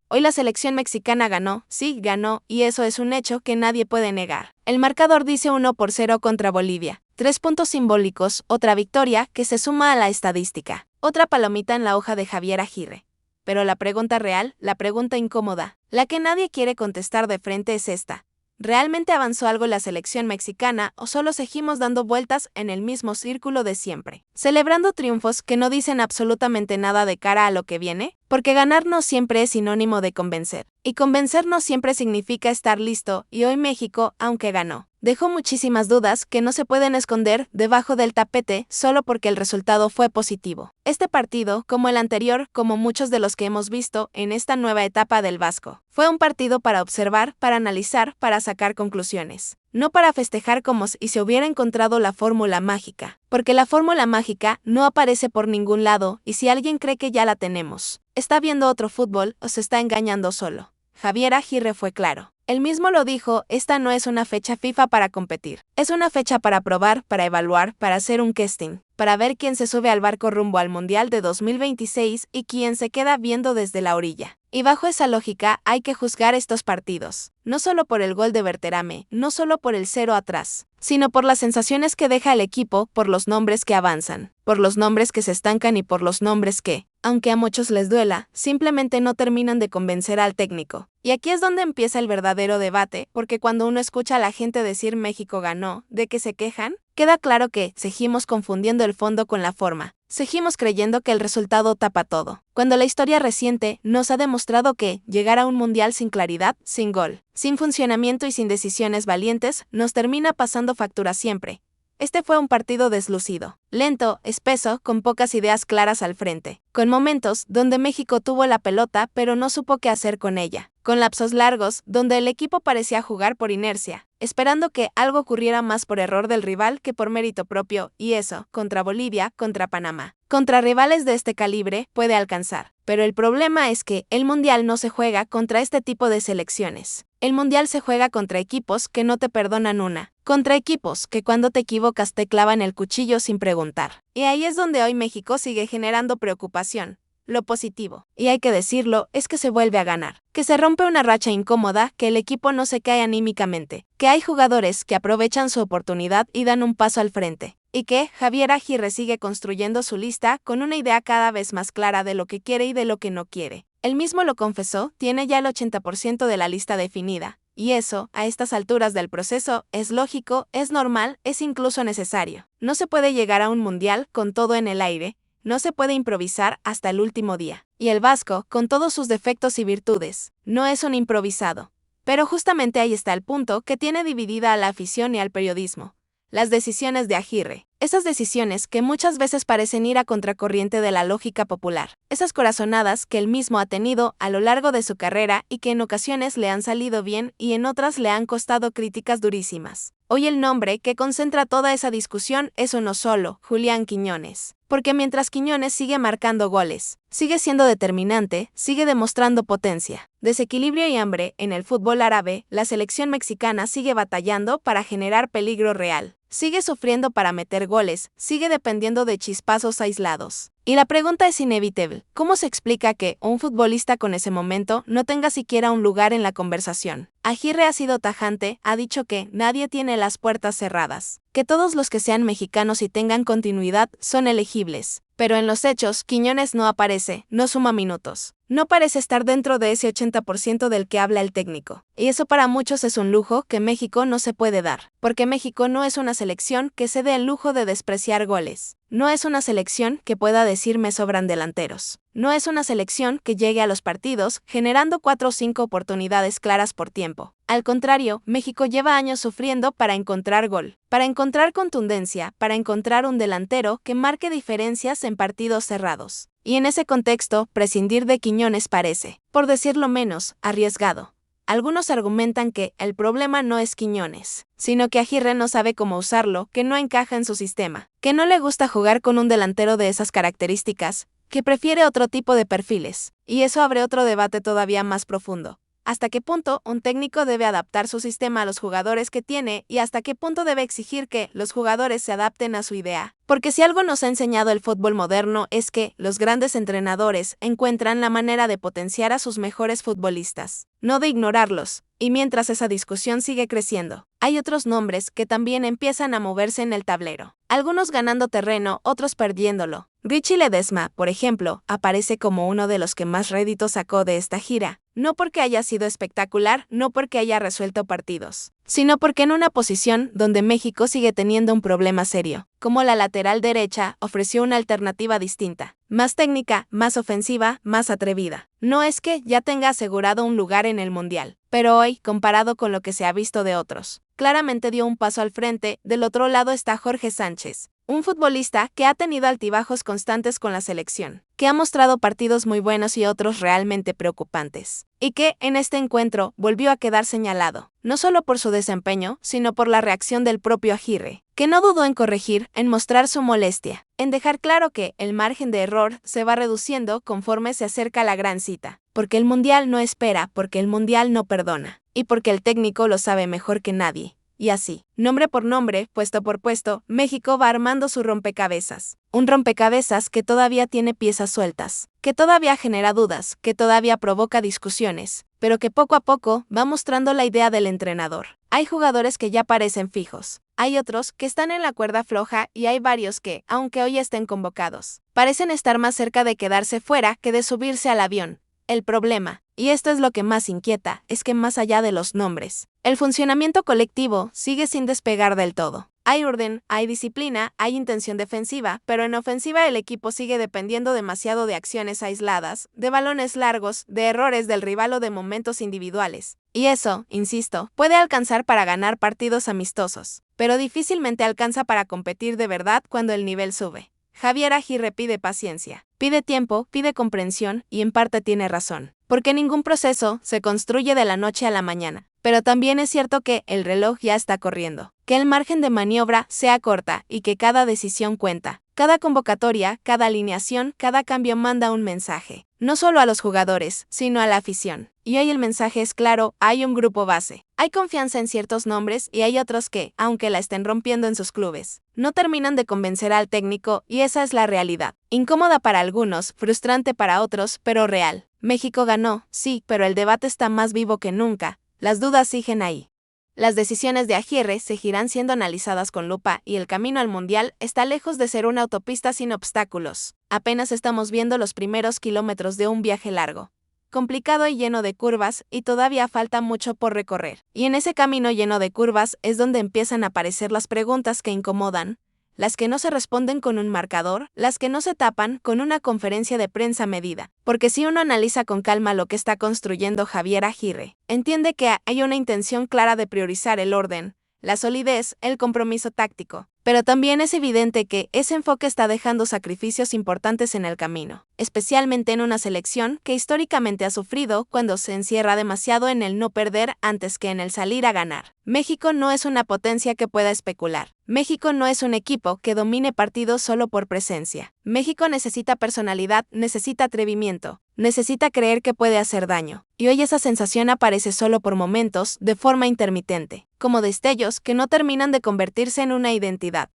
Hoy la selección mexicana ganó, sí, ganó, y eso es un hecho que nadie puede negar. El marcador dice 1-0 contra Bolivia. 3 puntos simbólicos, otra victoria que se suma a la estadística. Otra palomita en la hoja de Javier Aguirre. Pero la pregunta real, la pregunta incómoda, la que nadie quiere contestar de frente es esta. ¿Realmente avanzó algo la selección mexicana o solo seguimos dando vueltas en el mismo círculo de siempre, celebrando triunfos que no dicen absolutamente nada de cara a lo que viene? Porque ganar no siempre es sinónimo de convencer, y convencer no siempre significa estar listo, y hoy México, aunque ganó, dejó muchísimas dudas que no se pueden esconder debajo del tapete solo porque el resultado fue positivo. Este partido, como el anterior, como muchos de los que hemos visto en esta nueva etapa del Vasco, fue un partido para observar, para analizar, para sacar conclusiones. No para festejar como si se hubiera encontrado la fórmula mágica, porque la fórmula mágica no aparece por ningún lado y si alguien cree que ya la tenemos, está viendo otro fútbol o se está engañando solo. Javier Aguirre fue claro. Él mismo lo dijo, esta no es una fecha FIFA para competir. Es una fecha para probar, para evaluar, para hacer un casting, para ver quién se sube al barco rumbo al Mundial de 2026 y quién se queda viendo desde la orilla. Y bajo esa lógica hay que juzgar estos partidos, no solo por el gol de Berterame, no solo por el 0 atrás, sino por las sensaciones que deja el equipo, por los nombres que avanzan, por los nombres que se estancan y por los nombres que, aunque a muchos les duela, simplemente no terminan de convencer al técnico. Y aquí es donde empieza el verdadero debate, porque cuando uno escucha a la gente decir México ganó, ¿de qué se quejan? Queda claro que seguimos confundiendo el fondo con la forma. Seguimos creyendo que el resultado tapa todo, cuando la historia reciente nos ha demostrado que llegar a un mundial sin claridad, sin gol, sin funcionamiento y sin decisiones valientes nos termina pasando factura siempre. Este fue un partido deslucido, lento, espeso, con pocas ideas claras al frente, con momentos donde México tuvo la pelota pero no supo qué hacer con ella, con lapsos largos donde el equipo parecía jugar por inercia, esperando que algo ocurriera más por error del rival que por mérito propio, y eso, contra Bolivia, contra Panamá, contra rivales de este calibre, puede alcanzar. Pero el problema es que el Mundial no se juega contra este tipo de selecciones. El Mundial se juega contra equipos que no te perdonan una, contra equipos que cuando te equivocas te clavan el cuchillo sin preguntar. Y ahí es donde hoy México sigue generando preocupación. Lo positivo, y hay que decirlo, es que se vuelve a ganar, que se rompe una racha incómoda, que el equipo no se cae anímicamente, que hay jugadores que aprovechan su oportunidad y dan un paso al frente, y que Javier Aguirre sigue construyendo su lista con una idea cada vez más clara de lo que quiere y de lo que no quiere. Él mismo lo confesó, tiene ya el 80% de la lista definida, y eso, a estas alturas del proceso, es lógico, es normal, es incluso necesario. No se puede llegar a un mundial con todo en el aire. No se puede improvisar hasta el último día. Y el Vasco, con todos sus defectos y virtudes, no es un improvisado. Pero justamente ahí está el punto que tiene dividida a la afición y al periodismo. Las decisiones de Aguirre. Esas decisiones que muchas veces parecen ir a contracorriente de la lógica popular. Esas corazonadas que él mismo ha tenido a lo largo de su carrera y que en ocasiones le han salido bien y en otras le han costado críticas durísimas. Hoy el nombre que concentra toda esa discusión es uno solo, Julián Quiñones. Porque mientras Quiñones sigue marcando goles, sigue siendo determinante, sigue demostrando potencia, desequilibrio y hambre en el fútbol árabe, la selección mexicana sigue batallando para generar peligro real. Sigue sufriendo para meter goles, sigue dependiendo de chispazos aislados. Y la pregunta es inevitable, ¿cómo se explica que un futbolista con ese momento no tenga siquiera un lugar en la conversación? Aguirre ha sido tajante, ha dicho que nadie tiene las puertas cerradas, que todos los que sean mexicanos y tengan continuidad son elegibles. Pero en los hechos, Quiñones no aparece, no suma minutos. No parece estar dentro de ese 80% del que habla el técnico. Y eso para muchos es un lujo que México no se puede dar, porque México no es una selección que se dé el lujo de despreciar goles. No es una selección que pueda decir me sobran delanteros. No es una selección que llegue a los partidos generando 4 o 5 oportunidades claras por tiempo. Al contrario, México lleva años sufriendo para encontrar gol, para encontrar contundencia, para encontrar un delantero que marque diferencias en partidos cerrados. Y en ese contexto, prescindir de Quiñones parece, por decirlo menos, arriesgado. Algunos argumentan que el problema no es Quiñones, sino que Aguirre no sabe cómo usarlo, que no encaja en su sistema, que no le gusta jugar con un delantero de esas características, que prefiere otro tipo de perfiles, y eso abre otro debate todavía más profundo. ¿Hasta qué punto un técnico debe adaptar su sistema a los jugadores que tiene y hasta qué punto debe exigir que los jugadores se adapten a su idea? Porque si algo nos ha enseñado el fútbol moderno es que los grandes entrenadores encuentran la manera de potenciar a sus mejores futbolistas, no de ignorarlos. Y mientras esa discusión sigue creciendo, hay otros nombres que también empiezan a moverse en el tablero. algunos ganando terreno, otros perdiéndolo. Richie Ledesma, por ejemplo, aparece como uno de los que más rédito sacó de esta gira, no porque haya sido espectacular, no porque haya resuelto partidos, sino porque en una posición donde México sigue teniendo un problema serio, como la lateral derecha, ofreció una alternativa distinta, más técnica, más ofensiva, más atrevida. No es que ya tenga asegurado un lugar en el Mundial, pero hoy, comparado con lo que se ha visto de otros, claramente dio un paso al frente. Del otro lado está Jorge Sánchez, un futbolista que ha tenido altibajos constantes con la selección, que ha mostrado partidos muy buenos y otros realmente preocupantes, y que, en este encuentro, volvió a quedar señalado, no solo por su desempeño, sino por la reacción del propio Aguirre, que no dudó en corregir, en mostrar su molestia, en dejar claro que el margen de error se va reduciendo conforme se acerca la gran cita, porque el Mundial no espera, porque el Mundial no perdona, y porque el técnico lo sabe mejor que nadie. Y así, nombre por nombre, puesto por puesto, México va armando su rompecabezas. Un rompecabezas que todavía tiene piezas sueltas, que todavía genera dudas, que todavía provoca discusiones, pero que poco a poco va mostrando la idea del entrenador. Hay jugadores que ya parecen fijos, hay otros que están en la cuerda floja y hay varios que, aunque hoy estén convocados, parecen estar más cerca de quedarse fuera que de subirse al avión. El problema, y esto es lo que más inquieta, es que más allá de los nombres, el funcionamiento colectivo sigue sin despegar del todo. Hay orden, hay disciplina, hay intención defensiva, pero en ofensiva el equipo sigue dependiendo demasiado de acciones aisladas, de balones largos, de errores del rival o de momentos individuales. Y eso, insisto, puede alcanzar para ganar partidos amistosos, pero difícilmente alcanza para competir de verdad cuando el nivel sube. Javier Aguirre pide paciencia, pide tiempo, pide comprensión y en parte tiene razón, porque ningún proceso se construye de la noche a la mañana. Pero también es cierto que el reloj ya está corriendo, que el margen de maniobra sea corta y que cada decisión cuenta. Cada convocatoria, cada alineación, cada cambio manda un mensaje, no solo a los jugadores, sino a la afición. Y hoy el mensaje es claro, hay un grupo base. Hay confianza en ciertos nombres y hay otros que, aunque la estén rompiendo en sus clubes, no terminan de convencer al técnico y esa es la realidad. Incómoda para algunos, frustrante para otros, pero real. México ganó, sí, pero el debate está más vivo que nunca. Las dudas siguen ahí. Las decisiones de Aguirre seguirán siendo analizadas con lupa y el camino al Mundial está lejos de ser una autopista sin obstáculos. Apenas estamos viendo los primeros kilómetros de un viaje largo, complicado y lleno de curvas, y todavía falta mucho por recorrer. Y en ese camino lleno de curvas es donde empiezan a aparecer las preguntas que incomodan, las que no se responden con un marcador, las que no se tapan con una conferencia de prensa medida. Porque si uno analiza con calma lo que está construyendo Javier Aguirre, entiende que hay una intención clara de priorizar el orden, la solidez, el compromiso táctico. Pero también es evidente que ese enfoque está dejando sacrificios importantes en el camino, especialmente en una selección que históricamente ha sufrido cuando se encierra demasiado en el no perder antes que en el salir a ganar. México no es una potencia que pueda especular. México no es un equipo que domine partidos solo por presencia. México necesita personalidad, necesita atrevimiento, necesita creer que puede hacer daño. Y hoy esa sensación aparece solo por momentos, de forma intermitente, como destellos que no terminan de convertirse en una identidad.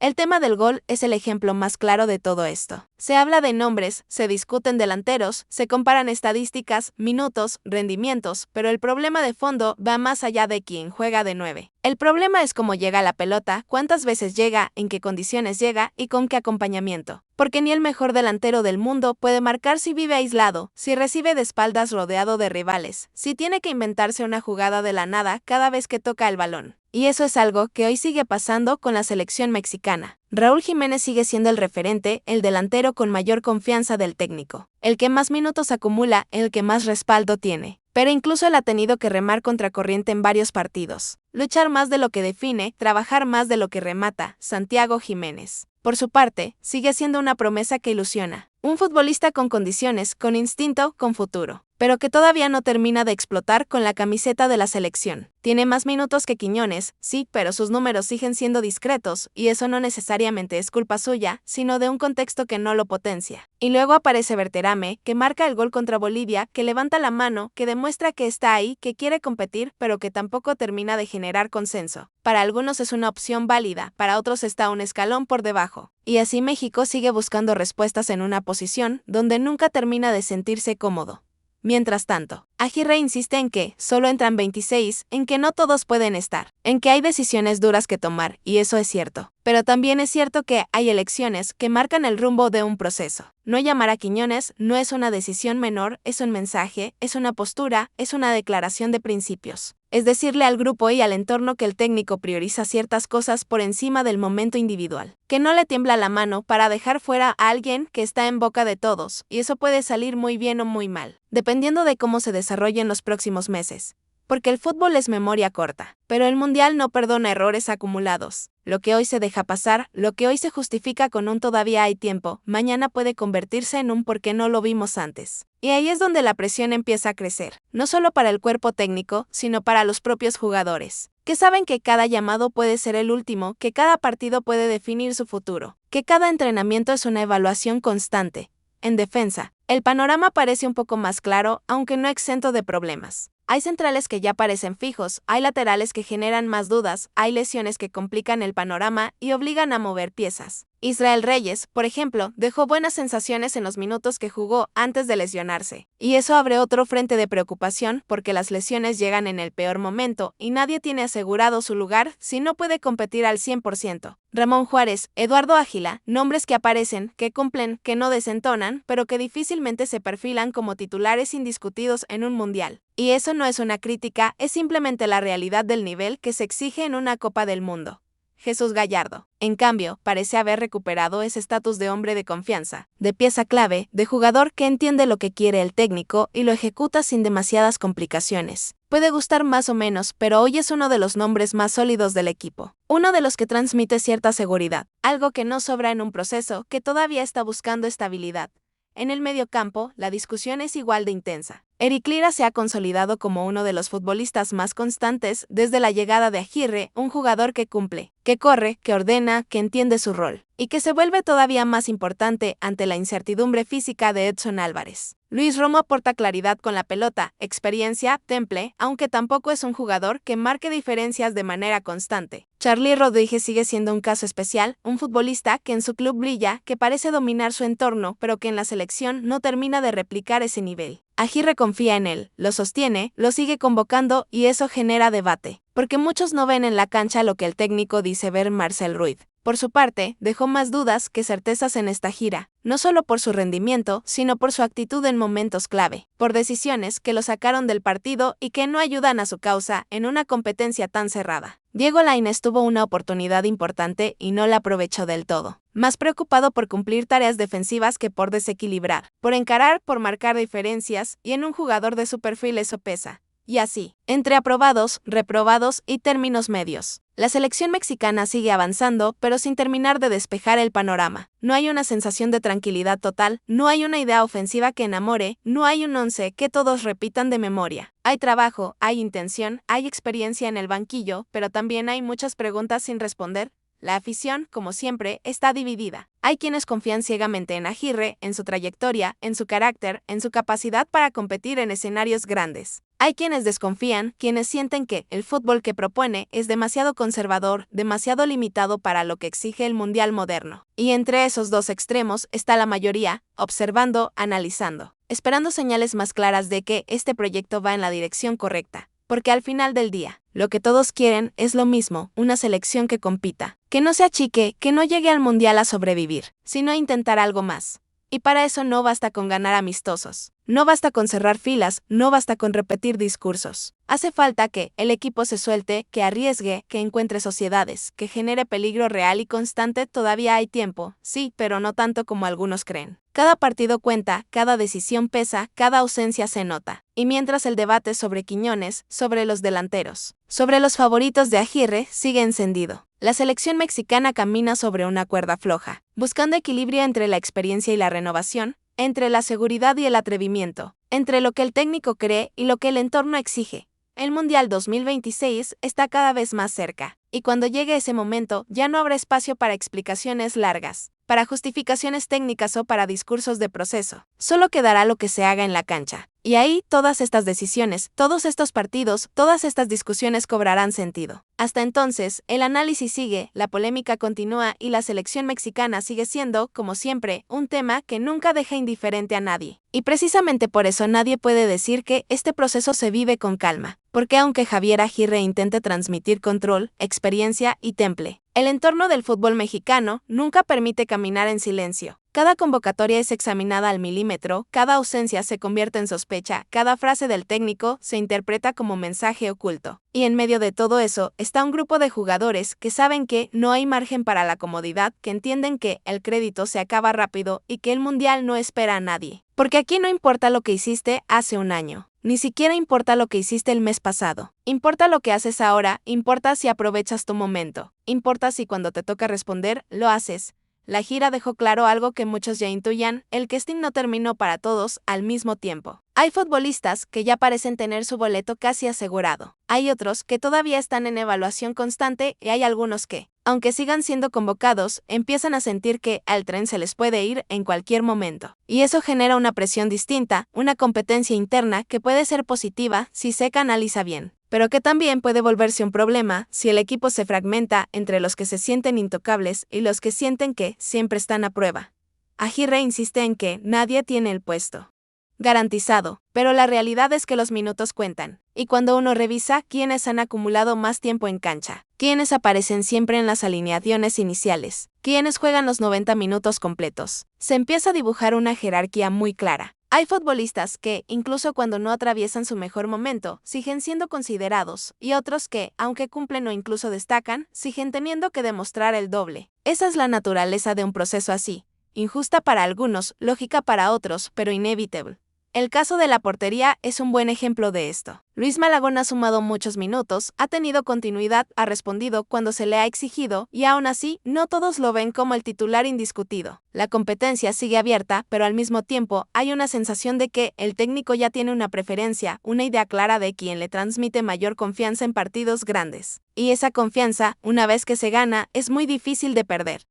El tema del gol es el ejemplo más claro de todo esto. Se habla de nombres, se discuten delanteros, se comparan estadísticas, minutos, rendimientos, pero el problema de fondo va más allá de quién juega de 9. El problema es cómo llega la pelota, cuántas veces llega, en qué condiciones llega y con qué acompañamiento. Porque ni el mejor delantero del mundo puede marcar si vive aislado, si recibe de espaldas rodeado de rivales, si tiene que inventarse una jugada de la nada cada vez que toca el balón. Y eso es algo que hoy sigue pasando con la selección mexicana. Raúl Jiménez sigue siendo el referente, el delantero con mayor confianza del técnico, el que más minutos acumula, el que más respaldo tiene. Pero incluso él ha tenido que remar contracorriente en varios partidos, luchar más de lo que define, trabajar más de lo que remata. Santiago Jiménez, por su parte, sigue siendo una promesa que ilusiona. Un futbolista con condiciones, con instinto, con futuro, pero que todavía no termina de explotar con la camiseta de la selección. Tiene más minutos que Quiñones, sí, pero sus números siguen siendo discretos, y eso no necesariamente es culpa suya, sino de un contexto que no lo potencia. Y luego aparece Berterame, que marca el gol contra Bolivia, que levanta la mano, que demuestra que está ahí, que quiere competir, pero que tampoco termina de generar consenso. Para algunos es una opción válida, para otros está un escalón por debajo. Y así México sigue buscando respuestas en una posición donde nunca termina de sentirse cómodo. Mientras tanto, Aguirre insiste en que solo entran 26, en que no todos pueden estar, en que hay decisiones duras que tomar, y eso es cierto. Pero también es cierto que hay elecciones que marcan el rumbo de un proceso. No llamar a Quiñones no es una decisión menor, es un mensaje, es una postura, es una declaración de principios. Es decirle al grupo y al entorno que el técnico prioriza ciertas cosas por encima del momento individual, que no le tiembla la mano para dejar fuera a alguien que está en boca de todos, y eso puede salir muy bien o muy mal, dependiendo de cómo se desarrollen los próximos meses. Porque el fútbol es memoria corta, pero el Mundial no perdona errores acumulados. Lo que hoy se deja pasar, lo que hoy se justifica con un todavía hay tiempo, mañana puede convertirse en un por qué no lo vimos antes. Y ahí es donde la presión empieza a crecer, no solo para el cuerpo técnico, sino para los propios jugadores, que saben que cada llamado puede ser el último, que cada partido puede definir su futuro, que cada entrenamiento es una evaluación constante. En defensa, el panorama parece un poco más claro, aunque no exento de problemas. Hay centrales que ya parecen fijos, hay laterales que generan más dudas, hay lesiones que complican el panorama y obligan a mover piezas. Israel Reyes, por ejemplo, dejó buenas sensaciones en los minutos que jugó antes de lesionarse. Y eso abre otro frente de preocupación porque las lesiones llegan en el peor momento y nadie tiene asegurado su lugar si no puede competir al 100%. Ramón Juárez, Eduardo Águila, nombres que aparecen, que cumplen, que no desentonan, pero que difícilmente se perfilan como titulares indiscutidos en un mundial. Y eso no es una crítica, es simplemente la realidad del nivel que se exige en una Copa del Mundo. Jesús Gallardo, en cambio, parece haber recuperado ese estatus de hombre de confianza, de pieza clave, de jugador que entiende lo que quiere el técnico y lo ejecuta sin demasiadas complicaciones. Puede gustar más o menos, pero hoy es uno de los nombres más sólidos del equipo. Uno de los que transmite cierta seguridad, algo que no sobra en un proceso que todavía está buscando estabilidad. En el mediocampo, la discusión es igual de intensa. Eric Lira se ha consolidado como uno de los futbolistas más constantes desde la llegada de Aguirre, un jugador que cumple, que corre, que ordena, que entiende su rol, y que se vuelve todavía más importante ante la incertidumbre física de Edson Álvarez. Luis Romo aporta claridad con la pelota, experiencia, temple, aunque tampoco es un jugador que marque diferencias de manera constante. Charly Rodríguez sigue siendo un caso especial, un futbolista que en su club brilla, que parece dominar su entorno, pero que en la selección no termina de replicar ese nivel. Aguirre confía en él, lo sostiene, lo sigue convocando y eso genera debate, porque muchos no ven en la cancha lo que el técnico dice ver Marcel Ruiz. Por su parte, dejó más dudas que certezas en esta gira, no solo por su rendimiento, sino por su actitud en momentos clave, por decisiones que lo sacaron del partido y que no ayudan a su causa en una competencia tan cerrada. Diego Lainez tuvo una oportunidad importante y no la aprovechó del todo. Más preocupado por cumplir tareas defensivas que por desequilibrar, por encarar, por marcar diferencias, y en un jugador de su perfil eso pesa. Y así, entre aprobados, reprobados y términos medios. La selección mexicana sigue avanzando, pero sin terminar de despejar el panorama. No hay una sensación de tranquilidad total, no hay una idea ofensiva que enamore, no hay un once que todos repitan de memoria. Hay trabajo, hay intención, hay experiencia en el banquillo, pero también hay muchas preguntas sin responder. La afición, como siempre, está dividida. Hay quienes confían ciegamente en Aguirre, en su trayectoria, en su carácter, en su capacidad para competir en escenarios grandes. Hay quienes desconfían, quienes sienten que el fútbol que propone es demasiado conservador, demasiado limitado para lo que exige el mundial moderno. Y entre esos dos extremos está la mayoría, observando, analizando, esperando señales más claras de que este proyecto va en la dirección correcta. Porque al final del día, lo que todos quieren es lo mismo, una selección que compita, que no se achique, que no llegue al mundial a sobrevivir, sino a intentar algo más. Y para eso no basta con ganar amistosos, no basta con cerrar filas, no basta con repetir discursos. Hace falta que el equipo se suelte, que arriesgue, que encuentre sociedades, que genere peligro real y constante. Todavía hay tiempo, sí, pero no tanto como algunos creen. Cada partido cuenta, cada decisión pesa, cada ausencia se nota. Y mientras el debate sobre Quiñones, sobre los delanteros, sobre los favoritos de Aguirre, sigue encendido. La selección mexicana camina sobre una cuerda floja, buscando equilibrio entre la experiencia y la renovación, entre la seguridad y el atrevimiento, entre lo que el técnico cree y lo que el entorno exige. El Mundial 2026 está cada vez más cerca, y cuando llegue ese momento ya no habrá espacio para explicaciones largas, para justificaciones técnicas o para discursos de proceso. Solo quedará lo que se haga en la cancha. Y ahí todas estas decisiones, todos estos partidos, todas estas discusiones cobrarán sentido. Hasta entonces, el análisis sigue, la polémica continúa y la selección mexicana sigue siendo, como siempre, un tema que nunca deja indiferente a nadie. Y precisamente por eso nadie puede decir que este proceso se vive con calma, porque aunque Javier Aguirre intente transmitir control, experiencia y temple, el entorno del fútbol mexicano nunca permite caminar en silencio. Cada convocatoria es examinada al milímetro, cada ausencia se convierte en sospecha, cada frase del técnico se interpreta como mensaje oculto. Y en medio de todo eso está un grupo de jugadores que saben que no hay margen para la comodidad, que entienden que el crédito se acaba rápido y que el mundial no espera a nadie. Porque aquí no importa lo que hiciste hace un año. Ni siquiera importa lo que hiciste el mes pasado. Importa lo que haces ahora, importa si aprovechas tu momento. Importa si cuando te toca responder, lo haces. La gira dejó claro algo que muchos ya intuían, el casting no terminó para todos al mismo tiempo. Hay futbolistas que ya parecen tener su boleto casi asegurado. Hay otros que todavía están en evaluación constante y hay algunos que, aunque sigan siendo convocados, empiezan a sentir que al tren se les puede ir en cualquier momento. Y eso genera una presión distinta, una competencia interna que puede ser positiva si se canaliza bien, pero que también puede volverse un problema si el equipo se fragmenta entre los que se sienten intocables y los que sienten que siempre están a prueba. Aguirre insiste en que nadie tiene el puesto garantizado, pero la realidad es que los minutos cuentan, y cuando uno revisa quiénes han acumulado más tiempo en cancha, quiénes aparecen siempre en las alineaciones iniciales, quiénes juegan los 90 minutos completos, se empieza a dibujar una jerarquía muy clara. Hay futbolistas que, incluso cuando no atraviesan su mejor momento, siguen siendo considerados, y otros que, aunque cumplen o incluso destacan, siguen teniendo que demostrar el doble. Esa es la naturaleza de un proceso así, injusta para algunos, lógica para otros, pero inevitable. El caso de la portería es un buen ejemplo de esto. Luis Malagón ha sumado muchos minutos, ha tenido continuidad, ha respondido cuando se le ha exigido, y aún así, no todos lo ven como el titular indiscutido. La competencia sigue abierta, pero al mismo tiempo, hay una sensación de que el técnico ya tiene una preferencia, una idea clara de quién le transmite mayor confianza en partidos grandes. Y esa confianza, una vez que se gana, es muy difícil de perder.